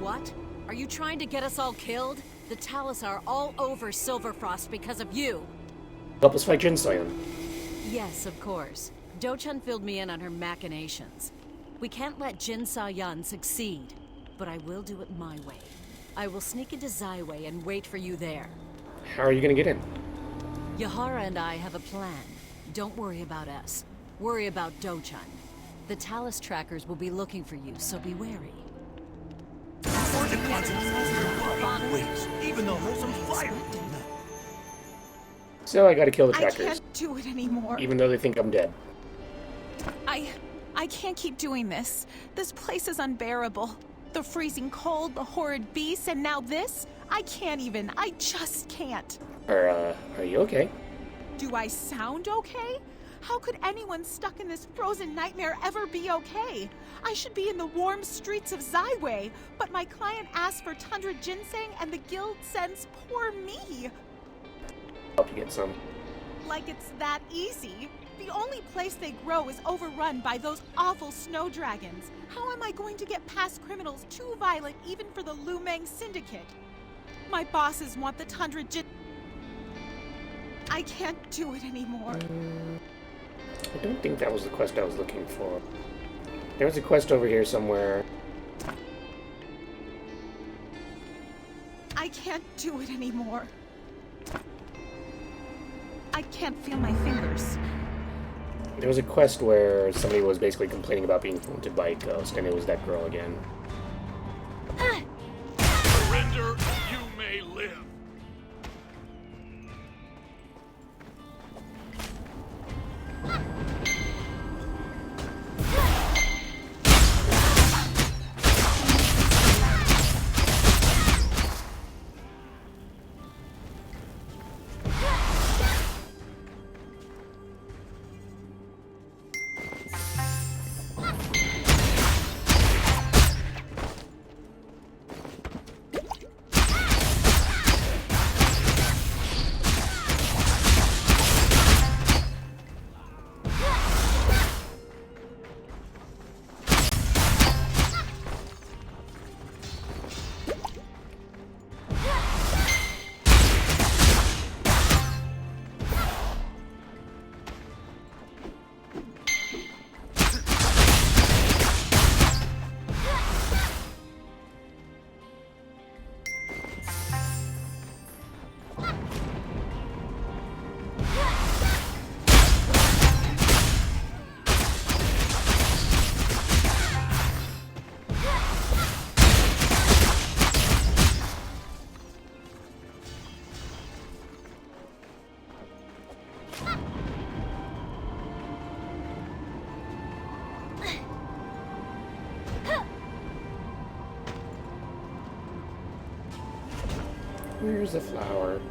What? Are you trying to get us all killed? The Talus are all over Silverfrost because of you. Help us fight Jin Sayan. Yes, of course. Dochan filled me in on her machinations. We can't let Jin Sayan succeed, but I will do it my way. I will sneak into Zaiwei and wait for you there. How are you gonna get in? Yahara and I have a plan. Don't worry about us. Worry about Dochan. The Talus trackers will be looking for you, so be wary. Even the wholesome fire. So I gotta kill the I trackers. can't do it anymore. Even though they think I'm dead. I can't keep doing this. This place is unbearable. The freezing cold, the horrid beasts, and now this? I just can't. Are you okay? Do I sound okay? How could anyone stuck in this frozen nightmare ever be okay? I should be in the warm streets of Zaiwei, but my client asked for tundra ginseng and the guild sends poor me. Help you get some. Like it's that easy. The only place they grow is overrun by those awful snow dragons. How am I going to get past criminals too violent even for the Lumang Syndicate? My bosses want the tundra I can't do it anymore. I don't think that was the quest I was looking for. There's a quest over here somewhere. I can't do it anymore. I can't feel my fingers. There was a quest where somebody was basically complaining about being haunted by a ghost, and it was that girl again. Surrender, you may live. Where's the flower?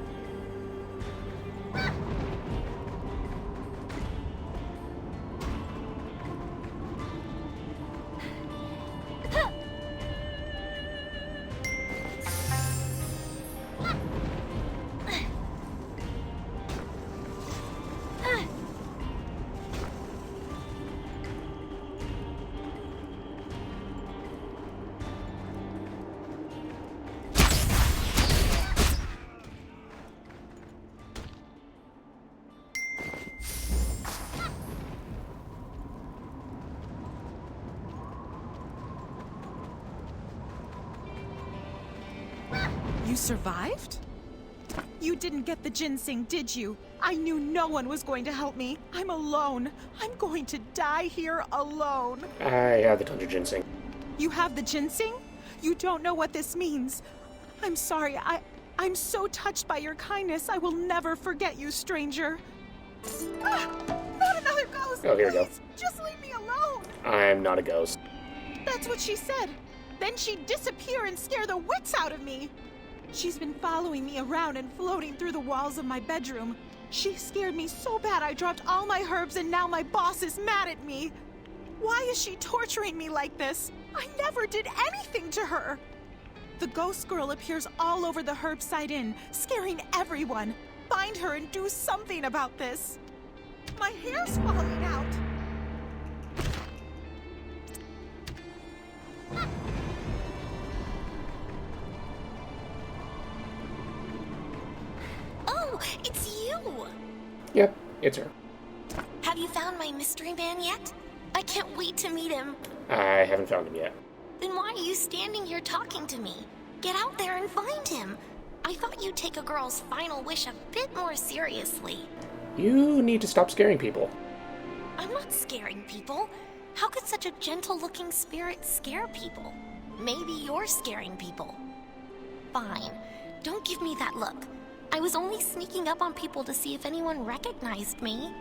You survived? You didn't get the ginseng, did you? I knew no one was going to help me. I'm alone. I'm going to die here alone. I have the tundra ginseng. You have the ginseng? You don't know what this means. I'm sorry. I'm so touched by your kindness. I will never forget you, stranger. Not another ghost! Oh, here we go. Please, just leave me alone! I'm not a ghost. That's what she said. Then she'd disappear and scare the wits out of me. She's been following me around and floating through the walls of my bedroom. She scared me so bad I dropped all my herbs and now my boss is mad at me. Why is she torturing me like this? I never did anything to her. The ghost girl appears all over the Herbside Inn, scaring everyone. Find her and do something about this. My hair's falling out. Oh, it's you! Yep, it's her. Have you found my mystery man yet? I can't wait to meet him. I haven't found him yet. Then why are you standing here talking to me? Get out there and find him. I thought you'd take a girl's final wish a bit more seriously. You need to stop scaring people. I'm not scaring people. How could such a gentle-looking spirit scare people? Maybe you're scaring people. Fine. Don't give me that look. I was only sneaking up on people to see if anyone recognized me.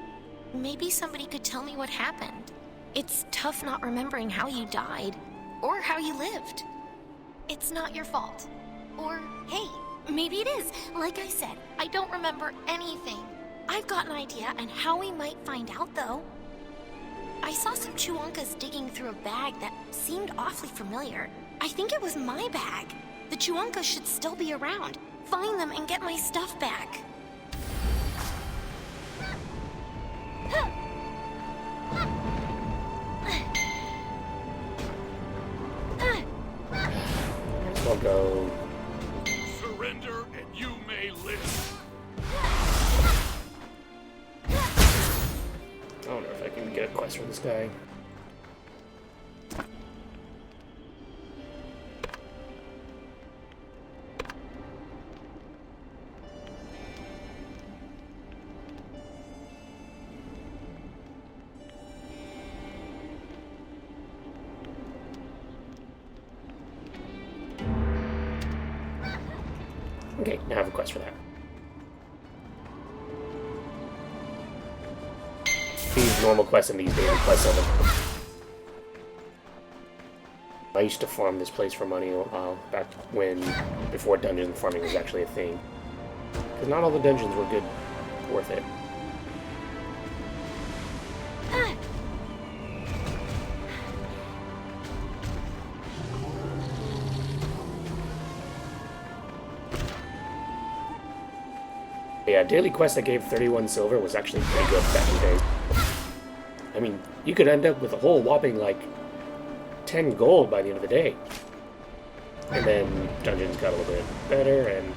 Maybe somebody could tell me what happened. It's tough not remembering how you died, or how you lived. It's not your fault. Or, hey, maybe it is. Like I said, I don't remember anything. I've got an idea on how we might find out, though. I saw some Chuankas digging through a bag that seemed awfully familiar. I think it was my bag. The Chuankas should still be around. Find them and get my stuff back. We'll go. Surrender and you may live. I don't know if I can get a quest from this guy. Okay, now I have a quest for that. These normal quests and these daily quests of them. I used to farm this place for money a while, back when, before dungeon farming was actually a thing. Because not all the dungeons were good, worth it. Yeah, daily quest that gave 31 silver was actually pretty good back in the day. I mean, you could end up with a whole whopping, like, 10 gold by the end of the day. And then dungeons got a little bit better, and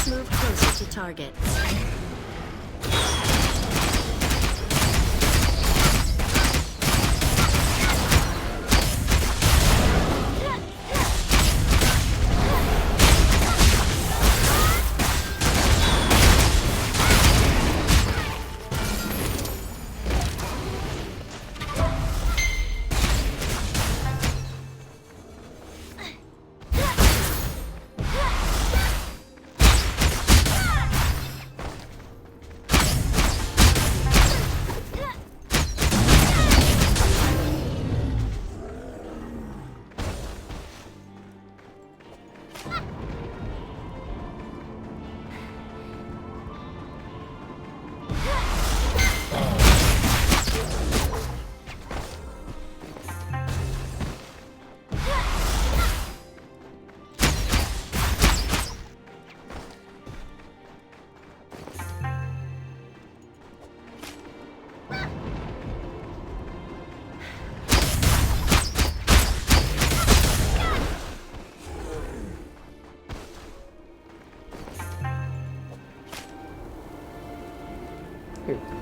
Move closer to target.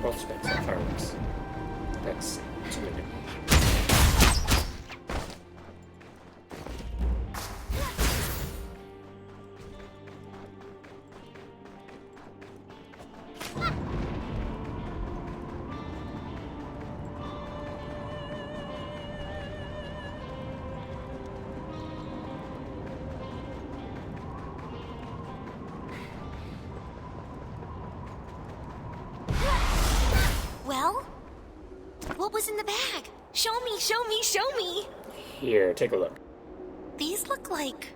Both specs are fireworks. That's good. Well? What was in the bag? Show me, show me, show me! Here, take a look. These look like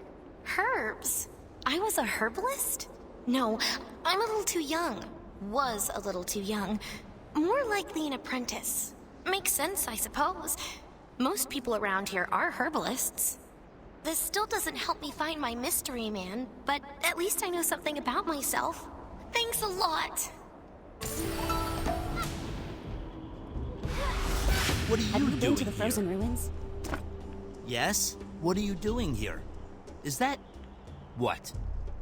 herbs. I was a herbalist? No, I'm a little too young. Was a little too young. More likely an apprentice. Makes sense, I suppose. Most people around here are herbalists. This still doesn't help me find my mystery man, but at least I know something about myself. Thanks a lot! What are you doing here? Have you been to the frozen ruins? Yes? What are you doing here? Is that... what?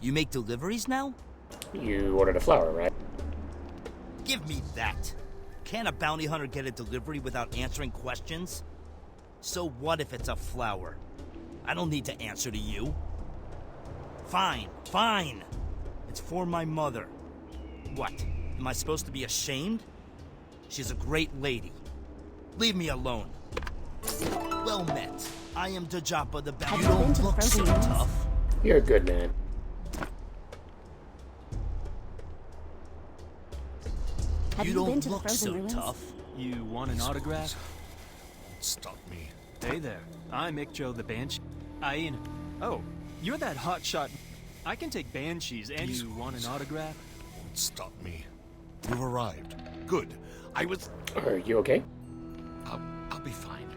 You make deliveries now? You ordered a flower, right? Give me that! Can't a bounty hunter get a delivery without answering questions? So what if it's a flower? I don't need to answer to you. Fine, fine! It's for my mother. What? Am I supposed to be ashamed? She's a great lady. Leave me alone. Well met. I am Dajapa the Bounty. You don't look so tough. You're a good man. You don't look so tough. You want an autograph? Stop me. Hey there. I'm Ikjo the Banshee. Ain. Oh, you're that hotshot. I can take banshees, and you want an autograph? Won't stop me. You've arrived. Good. I was... Are you okay? I'll be fine.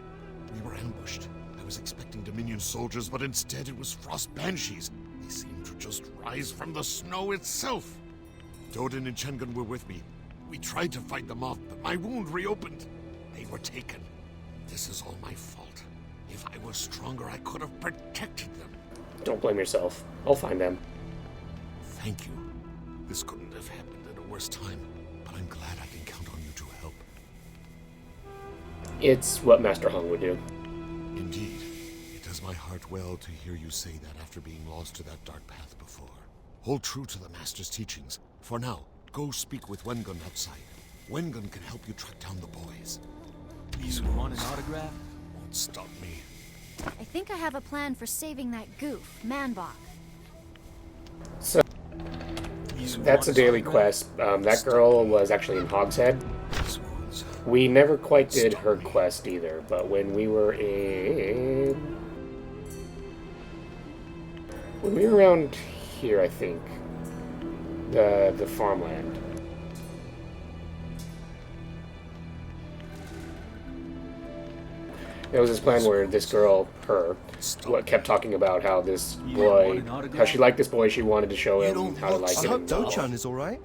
We were ambushed. I was expecting Dominion soldiers, but instead it was Frost Banshees. They seemed to just rise from the snow itself. Doden and Chengun were with me. We tried to fight them off, but my wound reopened. They were taken. This is all my fault. If I was stronger, I could have protected them. Don't blame yourself. I'll find them. Thank you. This couldn't have happened at a worse time, but I'm glad I can count on you to help. It's what Master Hong would do. Indeed. It does my heart well to hear you say that after being lost to that dark path before. Hold true to the Master's teachings. For now, go speak with Wengun outside. Wengun can help you track down the boys. You want an autograph? Won't stop me. I think I have a plan for saving that goof, Manbach. So, that's a daily quest. That girl was actually in Hogshead. We never quite did her quest either, but when we were around here, I think, the farmland. There was this plan where this girl, kept talking about how this boy, how she liked this boy, she wanted to show him how to like him. I hope Do-chan is alright.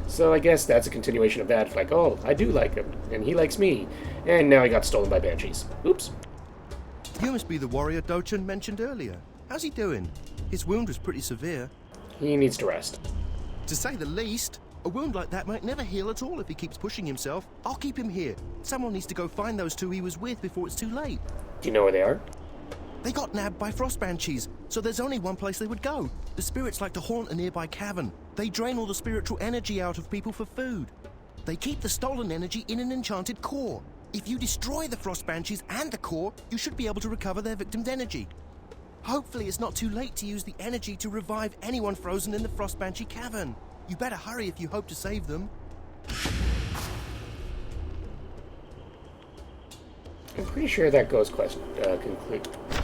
So I guess that's a continuation of that. Like, oh, I do like him, and he likes me, and now he got stolen by banshees. Oops. You must be the warrior Do-chan mentioned earlier. How's he doing? His wound was pretty severe. He needs to rest. To say the least. A wound like that might never heal at all if he keeps pushing himself. I'll keep him here. Someone needs to go find those two he was with before it's too late. Do you know where they are? They got nabbed by frost banshees, so there's only one place they would go. The spirits like to haunt a nearby cavern. They drain all the spiritual energy out of people for food. They keep the stolen energy in an enchanted core. If you destroy the frost banshees and the core, you should be able to recover their victim's energy. Hopefully it's not too late to use the energy to revive anyone frozen in the frost banshee cavern. You better hurry if you hope to save them. I'm pretty sure that ghost quest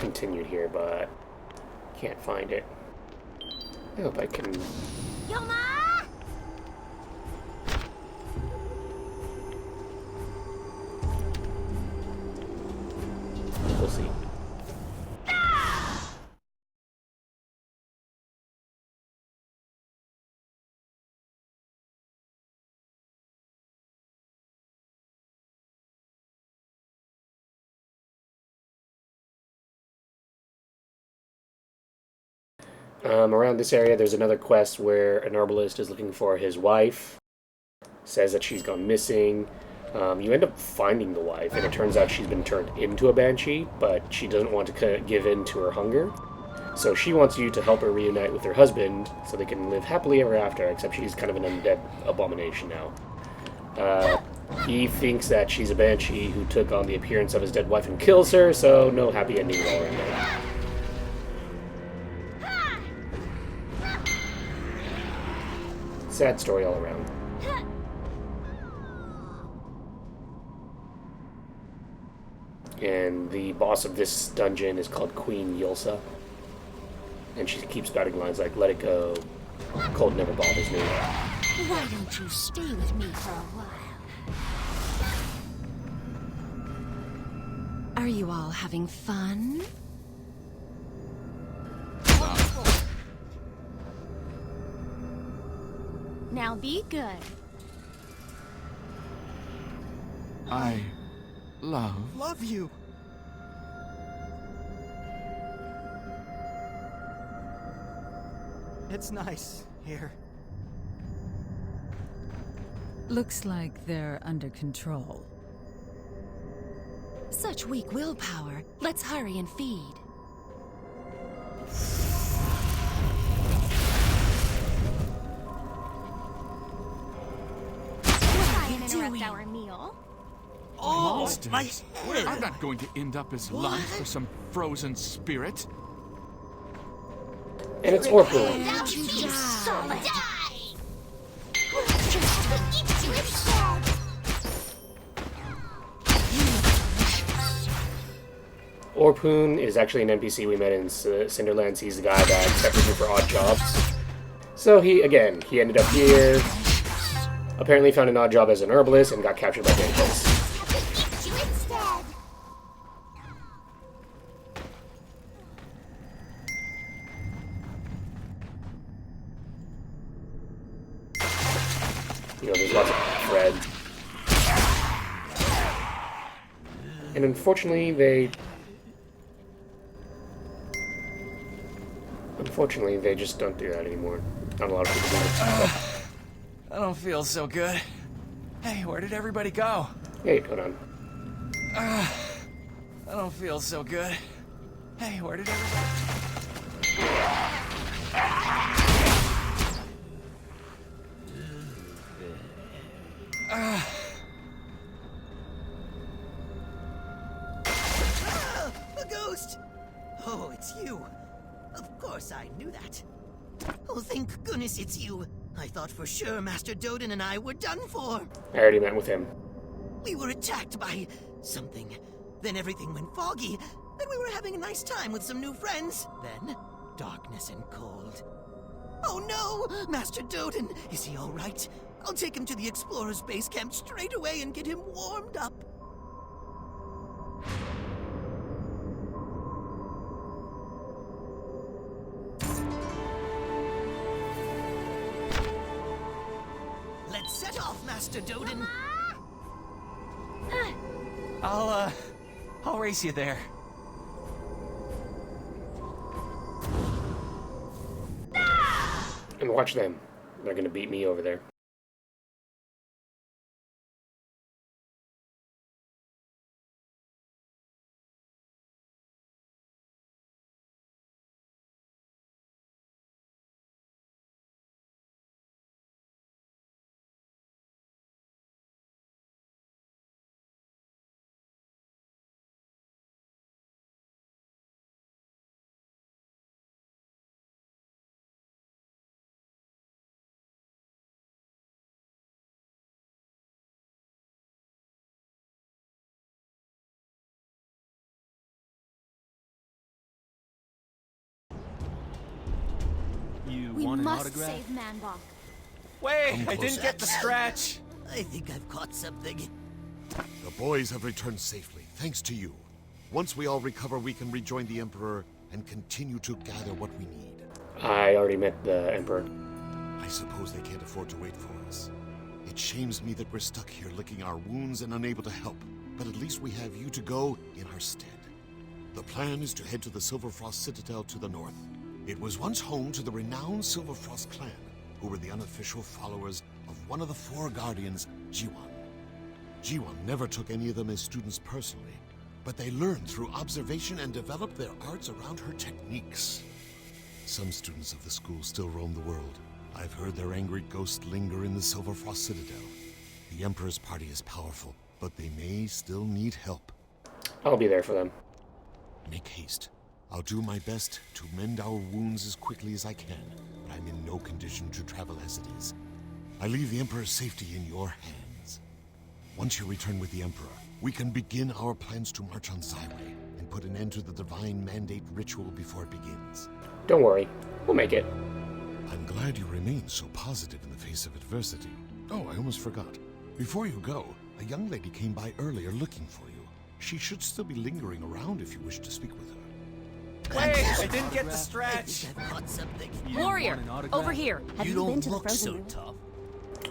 continued here, but can't find it. I hope I can... Yoma! We'll see. Around this area, there's another quest where an herbalist is looking for his wife. Says that she's gone missing. You end up finding the wife, and it turns out she's been turned into a banshee, but she doesn't want to give in to her hunger. So she wants you to help her reunite with her husband so they can live happily ever after, except she's kind of an undead abomination now. He thinks that she's a banshee who took on the appearance of his dead wife and kills her, so no happy ending at all right now. Sad story all around. And the boss of this dungeon is called Queen Yulsa. And she keeps spouting lines like, "Let it go. Cold never bothers me." Why don't you stay with me for a while? Are you all having fun? Now be good. I love... Love you! It's nice here. Looks like they're under control. Such weak willpower. Let's hurry and feed. Interrupt our meal. Oh, Monsters. my head! I'm not going to end up as lunch for some frozen spirit. And it's Orpul. Orpun is actually an NPC we met in Cinderlands. He's the guy that accepted you for odd jobs. So he ended up here. Apparently found an odd job as an herbalist and got captured by Daedalus. You know, there's lots of threads. And unfortunately, they just don't do that anymore. Not a lot of people do it. I don't feel so good. Hey, where did everybody go? Hey, hold on. I don't feel so good. Hey, where did everybody... A ghost! Oh, it's you. Of course I knew that. Oh, thank goodness it's you. I thought for sure Master Doden and I were done for. I already met with him. We were attacked by something. Then everything went foggy. Then we were having a nice time with some new friends. Then, darkness and cold. Oh no! Master Doden! Is he alright? I'll take him to the Explorer's base camp straight away and get him warmed up. Let's set off, Master Doden. I'll race you there. And watch them. They're gonna beat me over there. You We want an must autograph? save Manbach. Wait, I didn't get the stretch. I think I've caught something. The boys have returned safely, thanks to you. Once we all recover, we can rejoin the Emperor and continue to gather what we need. I already met the Emperor. I suppose they can't afford to wait for us. It shames me that we're stuck here licking our wounds and unable to help, but at least we have you to go in our stead. The plan is to head to the Silverfrost Citadel to the north. It was once home to the renowned Silverfrost clan, who were the unofficial followers of one of the four guardians, Jiwan. Jiwan never took any of them as students personally, but they learned through observation and developed their arts around her techniques. Some students of the school still roam the world. I've heard their angry ghosts linger in the Silverfrost Citadel. The Emperor's party is powerful, but they may still need help. I'll be there for them. Make haste. I'll do my best to mend our wounds as quickly as I can, but I'm in no condition to travel as it is. I leave the Emperor's safety in your hands. Once you return with the Emperor, we can begin our plans to march on Zyway and put an end to the Divine Mandate ritual before it begins. Don't worry. We'll make it. I'm glad you remain so positive in the face of adversity. Oh, I almost forgot. Before you go, a young lady came by earlier looking for you. She should still be lingering around if you wish to speak with her. Wait, I didn't get the stretch. I've caught something. Warrior, over here. Have You you been don't to the look frozen so room? tough.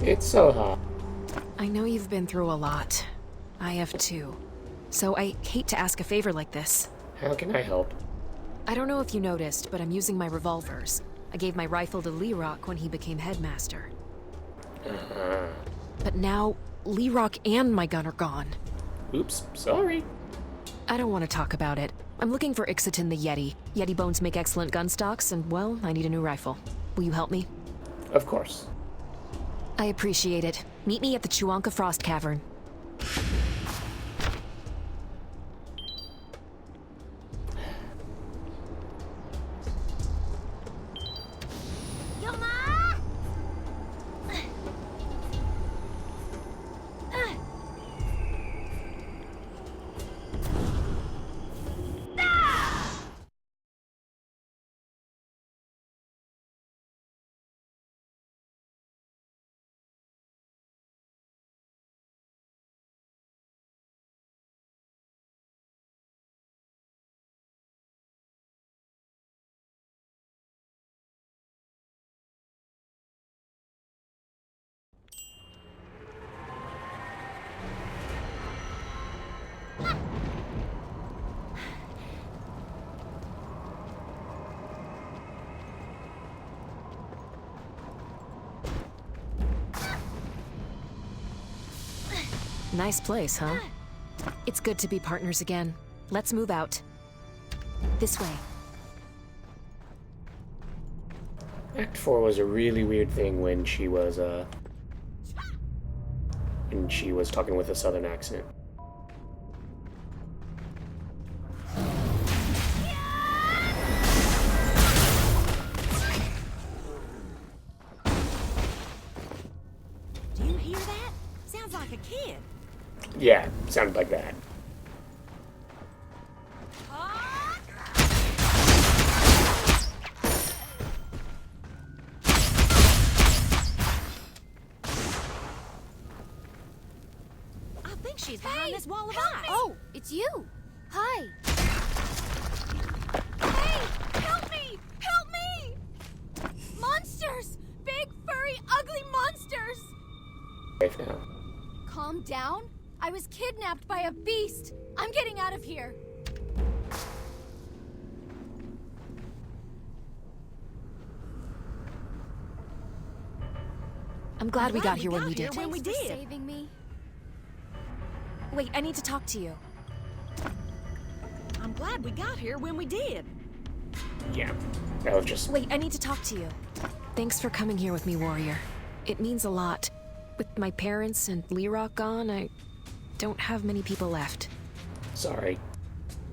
It's so hot. I know you've been through a lot. I have too. So I hate to ask a favor like this. How can I help? I don't know if you noticed, but I'm using my revolvers. I gave my rifle to Lerock when he became headmaster. But now, Lerock and my gun are gone. Oops, sorry. I don't want to talk about it. I'm looking for Ixatin the Yeti. Yeti bones make excellent gun stocks, and well, I need a new rifle. Will you help me? Of course. I appreciate it. Meet me at the Chuanka Frost Cavern. Nice place, huh? It's good to be partners again. Let's move out. This way. Act 4 was a really weird thing when she was talking with a southern accent. Do you hear that? Sounds like a kid. Yeah, sounded like that. She's behind this wall of ice. Oh, it's you. Hi. Hey, help me! Help me! Monsters! Big, furry, ugly monsters! Safe now. Calm down. I was kidnapped by a beast. I'm getting out of here. I'm glad we got here when we did. Thanks for saving me. Wait, I need to talk to you. I'm glad we got here when we did. Yeah, that was just... Wait, I need to talk to you. Thanks for coming here with me, warrior. It means a lot. With my parents and Lerock gone, I don't have many people left. Sorry.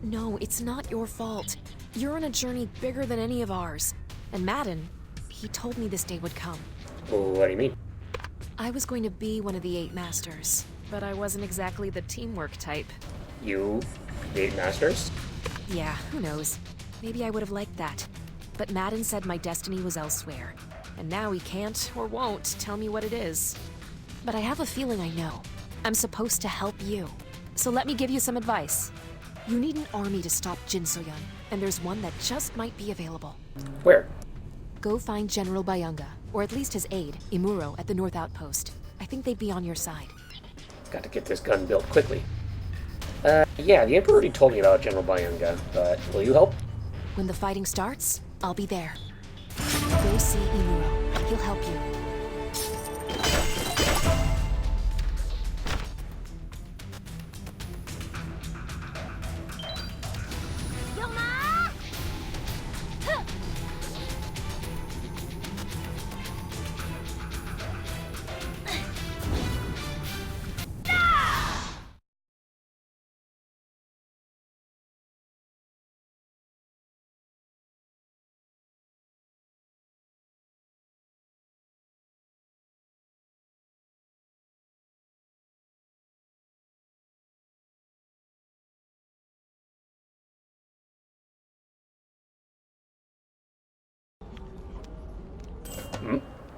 No, it's not your fault. You're on a journey bigger than any of ours. And Madden, he told me this day would come. Well, what do you mean? I was going to be one of the 8 masters, but I wasn't exactly the teamwork type. You? The 8 masters? Yeah, who knows? Maybe I would have liked that. But Madden said my destiny was elsewhere. And now he can't, or won't, tell me what it is. But I have a feeling I know. I'm supposed to help you. So let me give you some advice. You need an army to stop Jin So-yun, and there's one that just might be available. Where? Go find General Bayunga, or at least his aide, Imuro, at the North Outpost. I think they'd be on your side. Got to get this gun built quickly. Yeah, the Emperor already told me about General Bayunga, but will you help? When the fighting starts, I'll be there. Go see Imuro. He'll help you.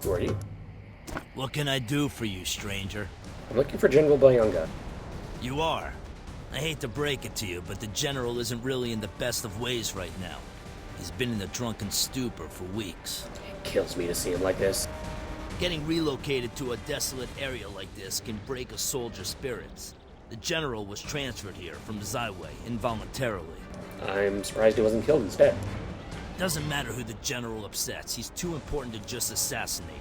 Who are you? What can I do for you, stranger? I'm looking for General Bayunga. You are? I hate to break it to you, but the General isn't really in the best of ways right now. He's been in a drunken stupor for weeks. It kills me to see him like this. Getting relocated to a desolate area like this can break a soldier's spirits. The General was transferred here from Zaiwei involuntarily. I'm surprised he wasn't killed instead. Doesn't matter who the General upsets, he's too important to just assassinate.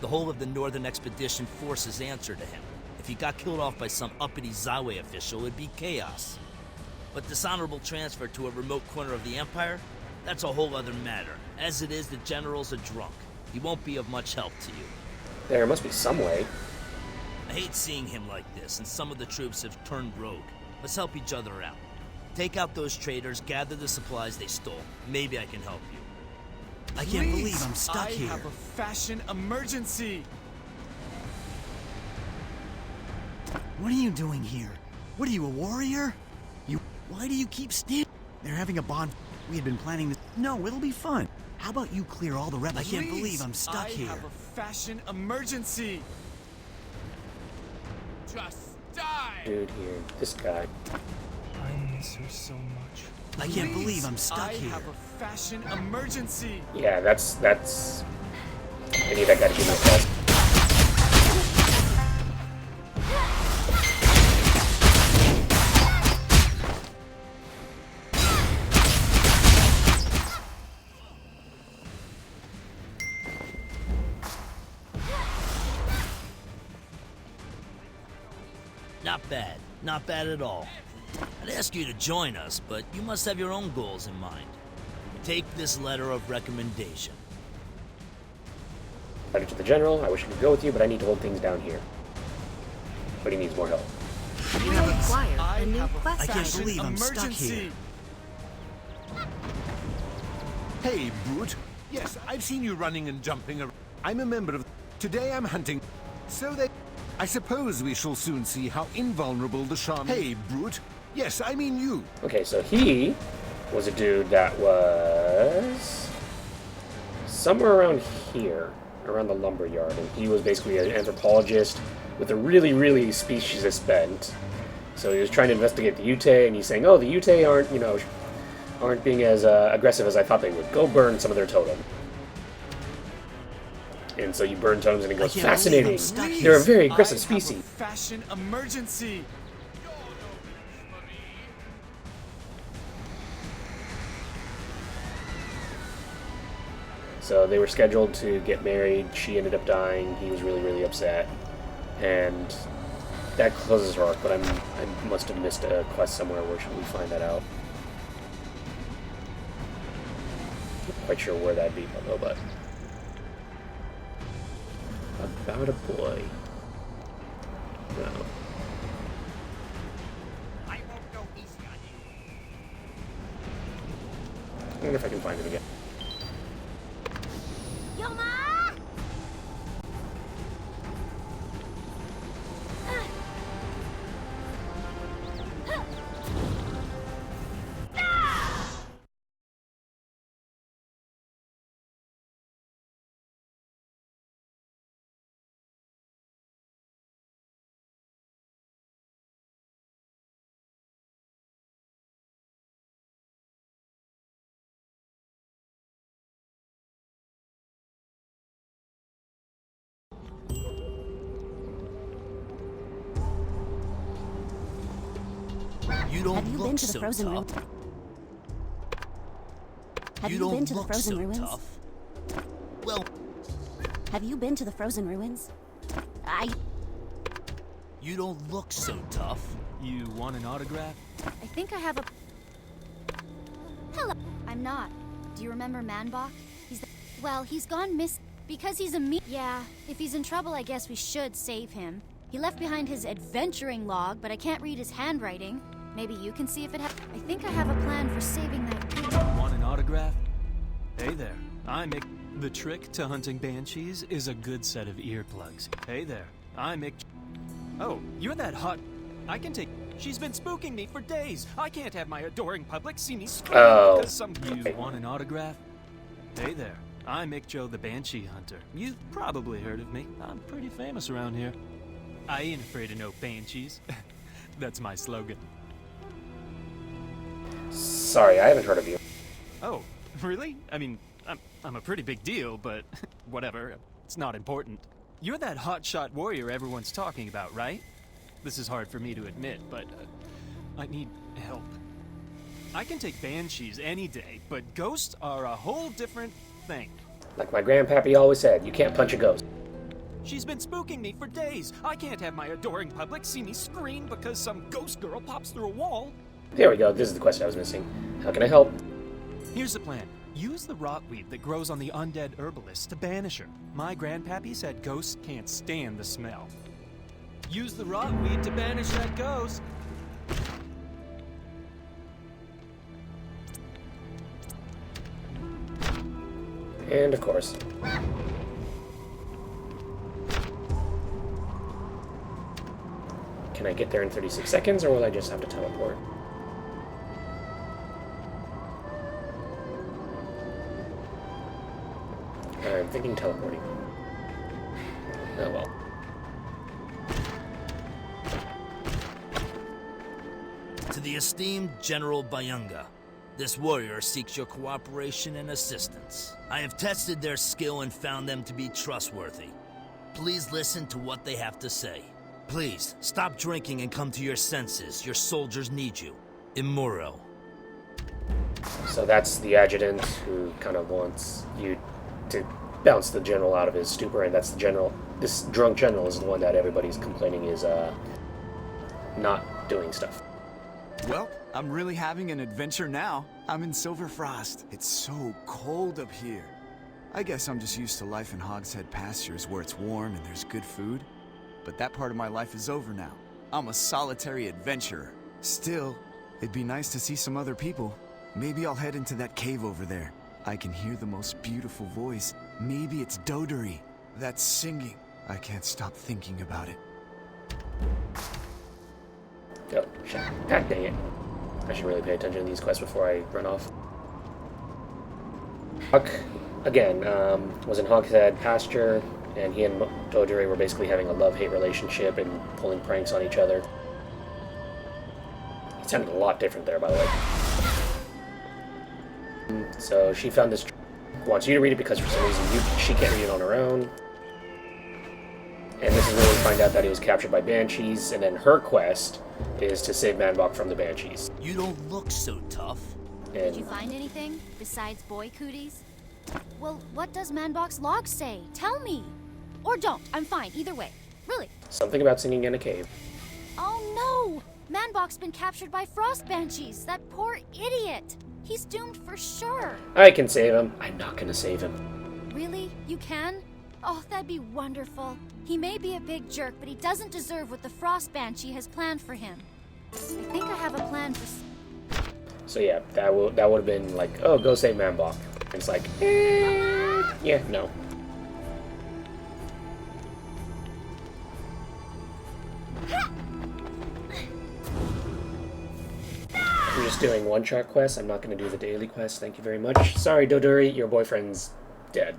The whole of the Northern Expedition forces answer to him. If he got killed off by some uppity Zaiwei official, it'd be chaos. But dishonorable transfer to a remote corner of the Empire? That's a whole other matter. As it is, the General's a drunk. He won't be of much help to you. There must be some way. I hate seeing him like this, and some of the troops have turned rogue. Let's help each other out. Take out those traitors, gather the supplies they stole. Maybe I can help you. I can't believe I'm stuck here. I have a fashion emergency. What are you doing here? What are you, a warrior? Why do you keep standing? They're having a bond. We had been planning this. No, it'll be fun. How about you clear all the rebels? I can't believe I'm stuck here. I have a fashion emergency. Just die. Dude here, this guy. I miss her so much. I can't believe I'm stuck here. I have a fashion emergency. Yeah, that's. I need that guy to give me a call. Not bad. Not bad at all. I'd ask you to join us, but you must have your own goals in mind. Take this letter of recommendation. Letter to the General. I wish I could go with you, but I need to hold things down here. But he needs more help. You acquired a new quest I can't item. believe I'm stuck here. Hey, Brute. Yes, I've seen you running and jumping around. I'm a member of... Today I'm hunting... So they... I suppose we shall soon see how invulnerable the shaman... Hey, Brute. Yes, I mean you. Okay, so he was a dude that was somewhere around here, around the lumber yard, and he was basically an anthropologist with a really, really speciesist bent. So he was trying to investigate the Ute, and he's saying, "Oh, the Ute aren't, you know, aren't being as aggressive as I thought they would. Go burn some of their totem." And so you burn totems, and he goes, "Fascinating. They're a very aggressive species." Fashion emergency. So they were scheduled to get married. She ended up dying. He was really, really upset. And that closes her arc, but I must have missed a quest somewhere. Where should we find that out? Not quite sure where that'd be, though, but... About a boy. No. I won't go easy on you. I wonder if I can find it again. Yoma! You don't Have you look been to the so frozen tough. ruins? Have you don't been to the look frozen so ruins? tough. Well, Have you been to the frozen ruins? you don't look so tough. You want an autograph? I think I have a... Hello. I'm not. Do you remember Manbach? Well, he's gone because he's a Yeah, if he's in trouble, I guess we should save him. He left behind his adventuring log, but I can't read his handwriting. Maybe you can see if it I think I have a plan for saving that kid. Want an autograph? Hey there, I'm Mick. The trick to hunting banshees is a good set of earplugs. Hey there, I'm Mick. Oh, you're that hot... I can take... She's been spooking me for days. I can't have my adoring public see me scream because some... You want an autograph? Hey there, I'm Mick Joe the Banshee Hunter. You've probably heard of me. I'm pretty famous around here. I ain't afraid of no banshees. That's my slogan. Sorry, I haven't heard of you. Oh, really? I mean, I'm a pretty big deal, but whatever. It's not important. You're that hotshot warrior everyone's talking about, right? This is hard for me to admit, but I need help. I can take banshees any day, but ghosts are a whole different thing. Like my grandpappy always said, you can't punch a ghost. She's been spooking me for days. I can't have my adoring public see me scream because some ghost girl pops through a wall. There we go. This is the quest I was missing. How can I help? Here's the plan. Use the rotweed that grows on the undead herbalist to banish her. My grandpappy said ghosts can't stand the smell. Use the rotweed to banish that ghost. And of course. Can I get there in 36 seconds, or will I just have to teleport? I'm thinking teleporting. Oh well. To the esteemed General Bayunga, this warrior seeks your cooperation and assistance. I have tested their skill and found them to be trustworthy. Please listen to what they have to say. Please, stop drinking and come to your senses. Your soldiers need you. Immuro. So that's the adjutant who kind of wants you to bounce the general out of his stupor, and that's the general. This drunk general is the one that everybody's complaining is not doing stuff. Well, I'm really having an adventure now. I'm in Silverfrost. It's so cold up here. I guess I'm just used to life in Hogshead pastures where it's warm and there's good food. But that part of my life is over now. I'm a solitary adventurer. Still, it'd be nice to see some other people. Maybe I'll head into that cave over there. I can hear the most beautiful voice. Maybe it's Dodory. That's singing. I can't stop thinking about it. Oh, shit. God dang it. I should really pay attention to these quests before I run off. Huck, again, was in Hogshead pasture, and he and Dodory were basically having a love-hate relationship and pulling pranks on each other. It sounded a lot different there, by the way. So she found this, wants you to read it because for some reason she can't read it on her own. And this is where we find out that he was captured by Banshees, and then her quest is to save Manbach from the Banshees. You don't look so tough. Did you find anything besides boy cooties? Well, what does Manbach's log say? Tell me! Or don't, I'm fine, either way. Really. Something about singing in a cave. Oh no! Manbach's been captured by frost banshees, that poor idiot! He's doomed for sure! I can save him. I'm not gonna save him. Really? You can? Oh, that'd be wonderful. He may be a big jerk, but he doesn't deserve what the frost banshee has planned for him. I think I have a plan for... So yeah, that would have been like, oh, go save Manbach. And it's like, yeah, no. I'm just doing one-shot quests. I'm not going to do the daily quests. Thank you very much. Sorry, Dodory, your boyfriend's dead.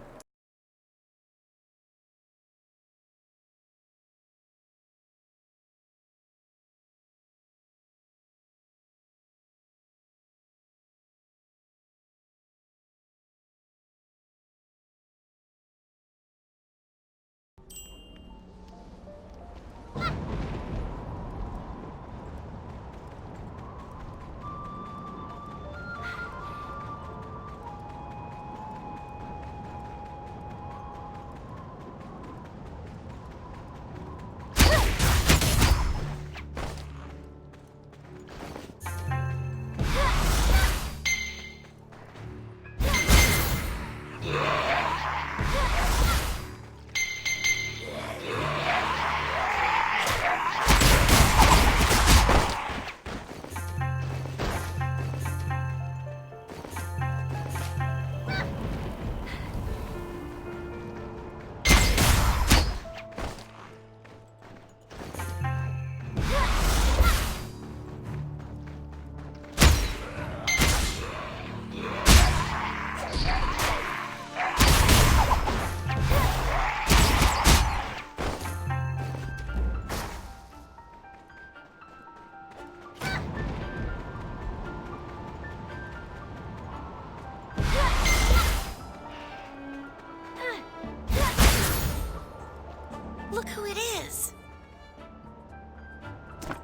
Look who it is!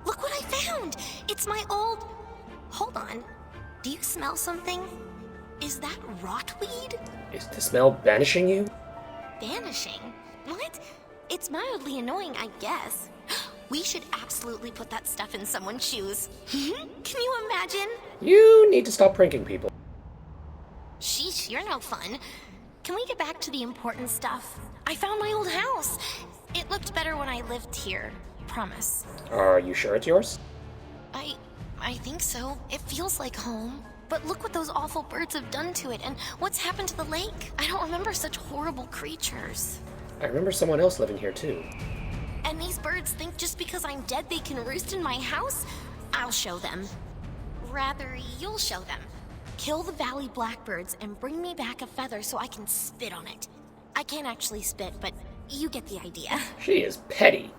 Look what I found! It's my old... Hold on. Do you smell something? Is that rotweed? Is the smell banishing you? Banishing? What? It's mildly annoying, I guess. We should absolutely put that stuff in someone's shoes. Can you imagine? You need to stop pranking people. Sheesh, you're no fun. Can we get back to the important stuff? I found my old house. It looked better when I lived here. Promise. Are you sure it's yours? I think so. It feels like home. But look what those awful birds have done to it, and what's happened to the lake. I don't remember such horrible creatures. I remember someone else living here too. And these birds think just because I'm dead they can roost in my house? I'll show them. Rather, you'll show them. Kill the valley blackbirds and bring me back a feather so I can spit on it. I can't actually spit, but you get the idea. She is petty.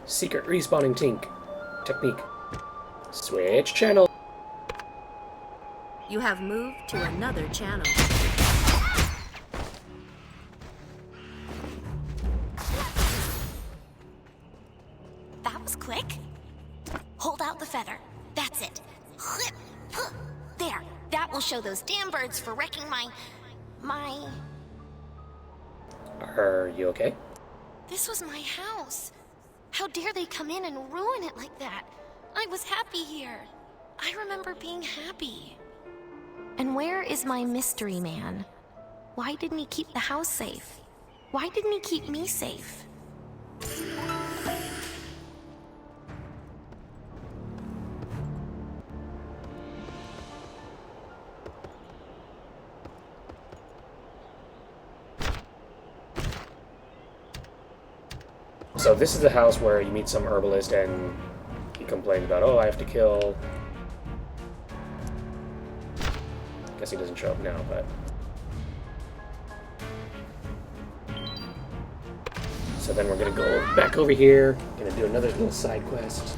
Secret respawning technique. Switch channel. You have moved to another channel. That was quick. Hold out the feather. That's it. There. That will show those damn birds for wrecking my... Are you okay? This was my house. How dare they come in and ruin it like that? I was happy here. I remember being happy. And where is my mystery man? Why didn't he keep the house safe? Why didn't he keep me safe? So this is the house where you meet some herbalist and he complains about, oh, I have to kill... Guess he doesn't show up now, but... So then we're gonna go back over here, gonna do another little side quest.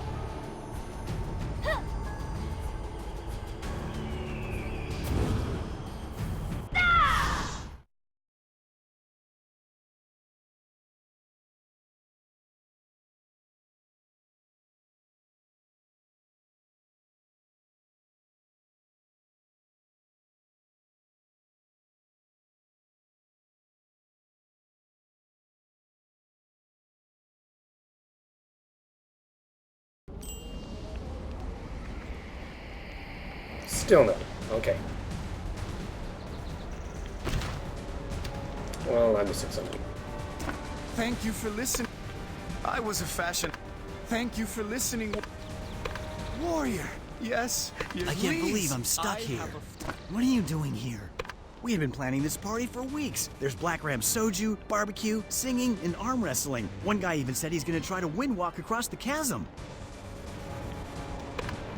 Still no. Okay. Well, I'm missing something. Thank you for listening. I was a fashion. Thank you for listening. Warrior. Yes. I can't believe I'm stuck here. What are you doing here? We had been planning this party for weeks. There's Black Ram soju, barbecue, singing, and arm wrestling. One guy even said he's gonna try to wind walk across the chasm.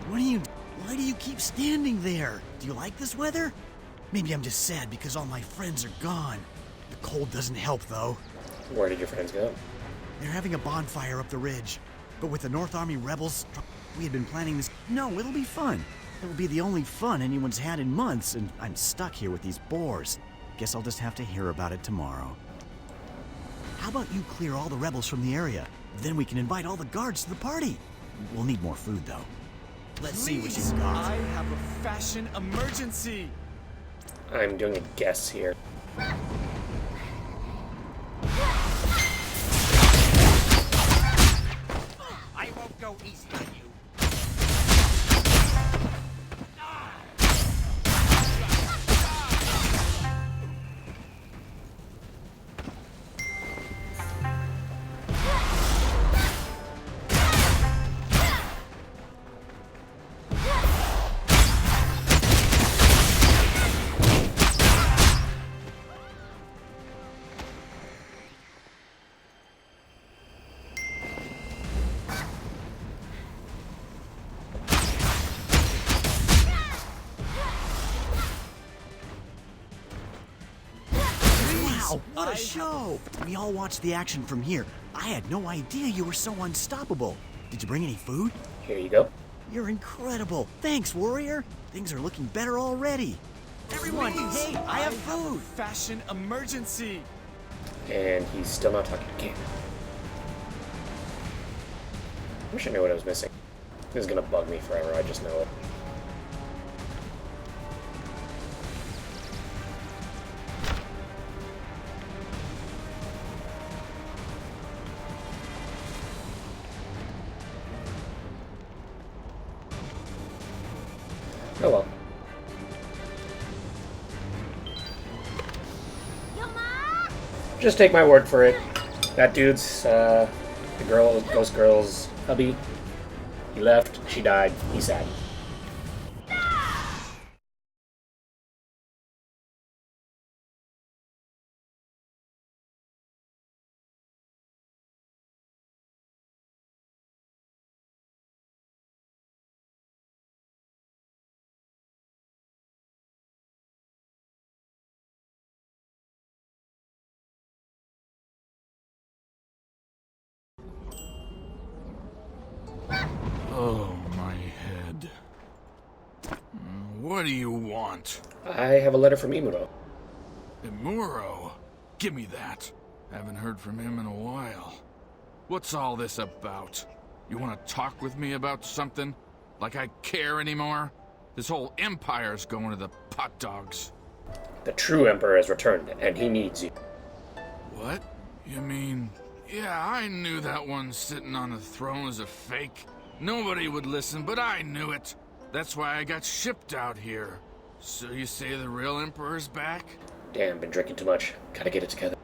Why do you keep standing there? Do you like this weather? Maybe I'm just sad because all my friends are gone. The cold doesn't help, though. Where did your friends go? They're having a bonfire up the ridge. But with the North Army rebels, we had been planning this. No, it'll be fun. It'll be the only fun anyone's had in months, and I'm stuck here with these boars. Guess I'll just have to hear about it tomorrow. How about you clear all the rebels from the area? Then we can invite all the guards to the party. We'll need more food, though. Let's see what you've got. I have a fashion emergency. I'm doing a guess here. I won't go easy on you. What a show! We all watched the action from here. I had no idea you were so unstoppable. Did you bring any food? Here you go. You're incredible. Thanks, warrior. Things are looking better already. Everyone, hey, I have food. A fashion emergency. And he's still not talking to King. I wish I knew what I was missing. This is gonna bug me forever, I just know it. Oh well. Just take my word for it. That dude's, the ghost girl's hubby. He left, she died, he's sad. What do you want? I have a letter from Imuro. Imuro? Give me that. Haven't heard from him in a while. What's all this about? You want to talk with me about something? Like I care anymore? This whole empire's going to the pot dogs. The true Emperor has returned, and he needs you. What? You mean... Yeah, I knew that one sitting on the throne was a fake. Nobody would listen, but I knew it. That's why I got shipped out here. So you say the real Emperor's back? Damn, been drinking too much. Gotta get it together.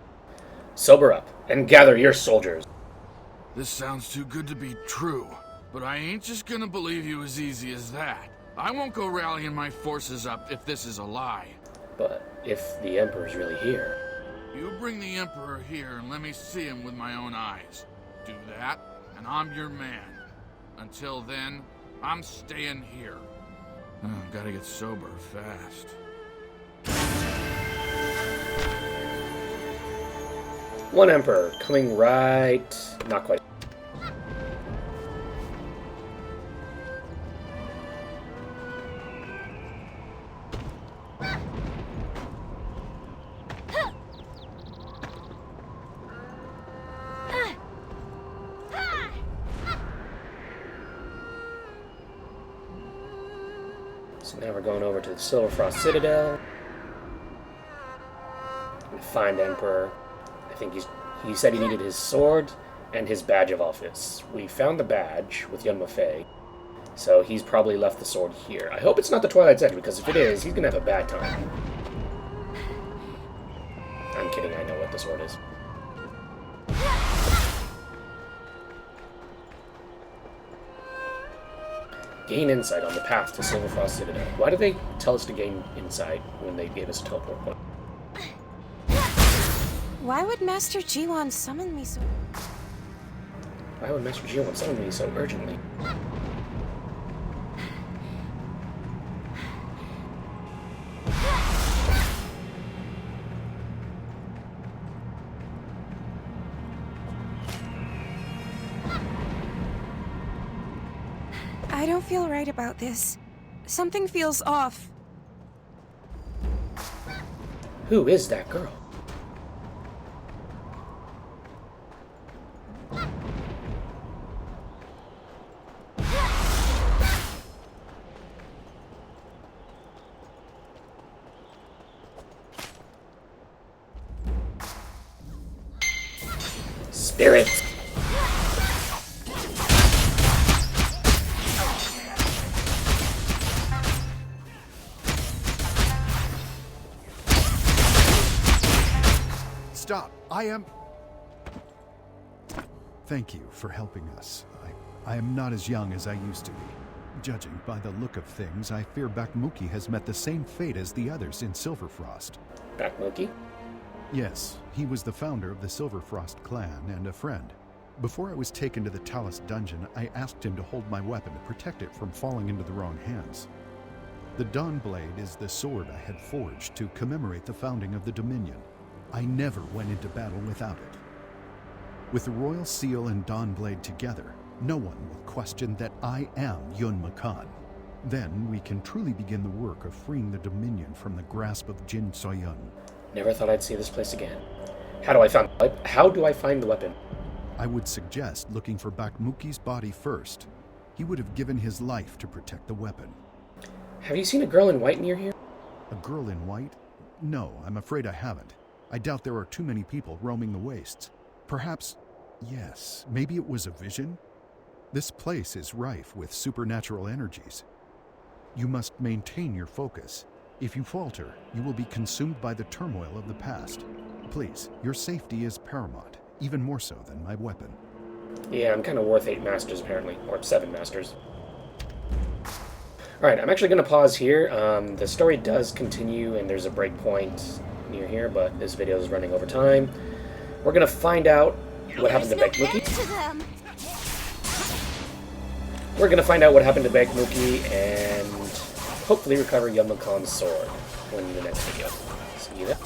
Sober up, and gather your soldiers. This sounds too good to be true, but I ain't just gonna believe you as easy as that. I won't go rallying my forces up if this is a lie. But if the Emperor's really here... You bring the Emperor here and let me see him with my own eyes. Do that, and I'm your man. Until then, I'm staying here. Gotta get sober fast. One Emperor, coming right... Not quite. So now we're going over to the Silverfrost Citadel. And find Emperor. I think he said he needed his sword and his badge of office. We found the badge with Yun Mafei, so he's probably left the sword here. I hope it's not the Twilight's Edge, because if it is, he's gonna have a bad time. I'm kidding, I know what the sword is. Gain insight on the path to Silverfrost Citadel. Why did they tell us to gain insight when they gave us a teleport point? Why would Master Jiwan summon me so... Why would Master Jiwan summon me so urgently? I don't feel right about this. Something feels off. Who is that girl? Spirits! Stop! I am... Thank you for helping us. I am not as young as I used to be. Judging by the look of things, I fear Bakhmuki has met the same fate as the others in Silverfrost. Bakhmuki? Yes, he was the founder of the Silverfrost clan and a friend. Before I was taken to the Talus dungeon, I asked him to hold my weapon to protect it from falling into the wrong hands. The Dawnblade is the sword I had forged to commemorate the founding of the Dominion. I never went into battle without it. With the Royal Seal and Dawnblade together, no one will question that I am Yun Makan. Then we can truly begin the work of freeing the Dominion from the grasp of Jin Soyun. Never thought I'd see this place again. How do I find the weapon? I would suggest looking for Bakhmuki's body first. He would have given his life to protect the weapon. Have you seen a girl in white near here? A girl in white? No, I'm afraid I haven't. I doubt there are too many people roaming the wastes. Perhaps, yes, maybe it was a vision? This place is rife with supernatural energies. You must maintain your focus. If you falter, you will be consumed by the turmoil of the past. Please, your safety is paramount, even more so than my weapon. Yeah, I'm kind of worth 8 masters, apparently. Or 7 masters. Alright, I'm actually going to pause here. The story does continue, and there's a breakpoint near here, but this video is running over time. We're going to find out what happened to Bakhmuki. We're going to find out what happened to Bakhmuki, and hopefully recover Yun Makan's sword in the next video. See you there.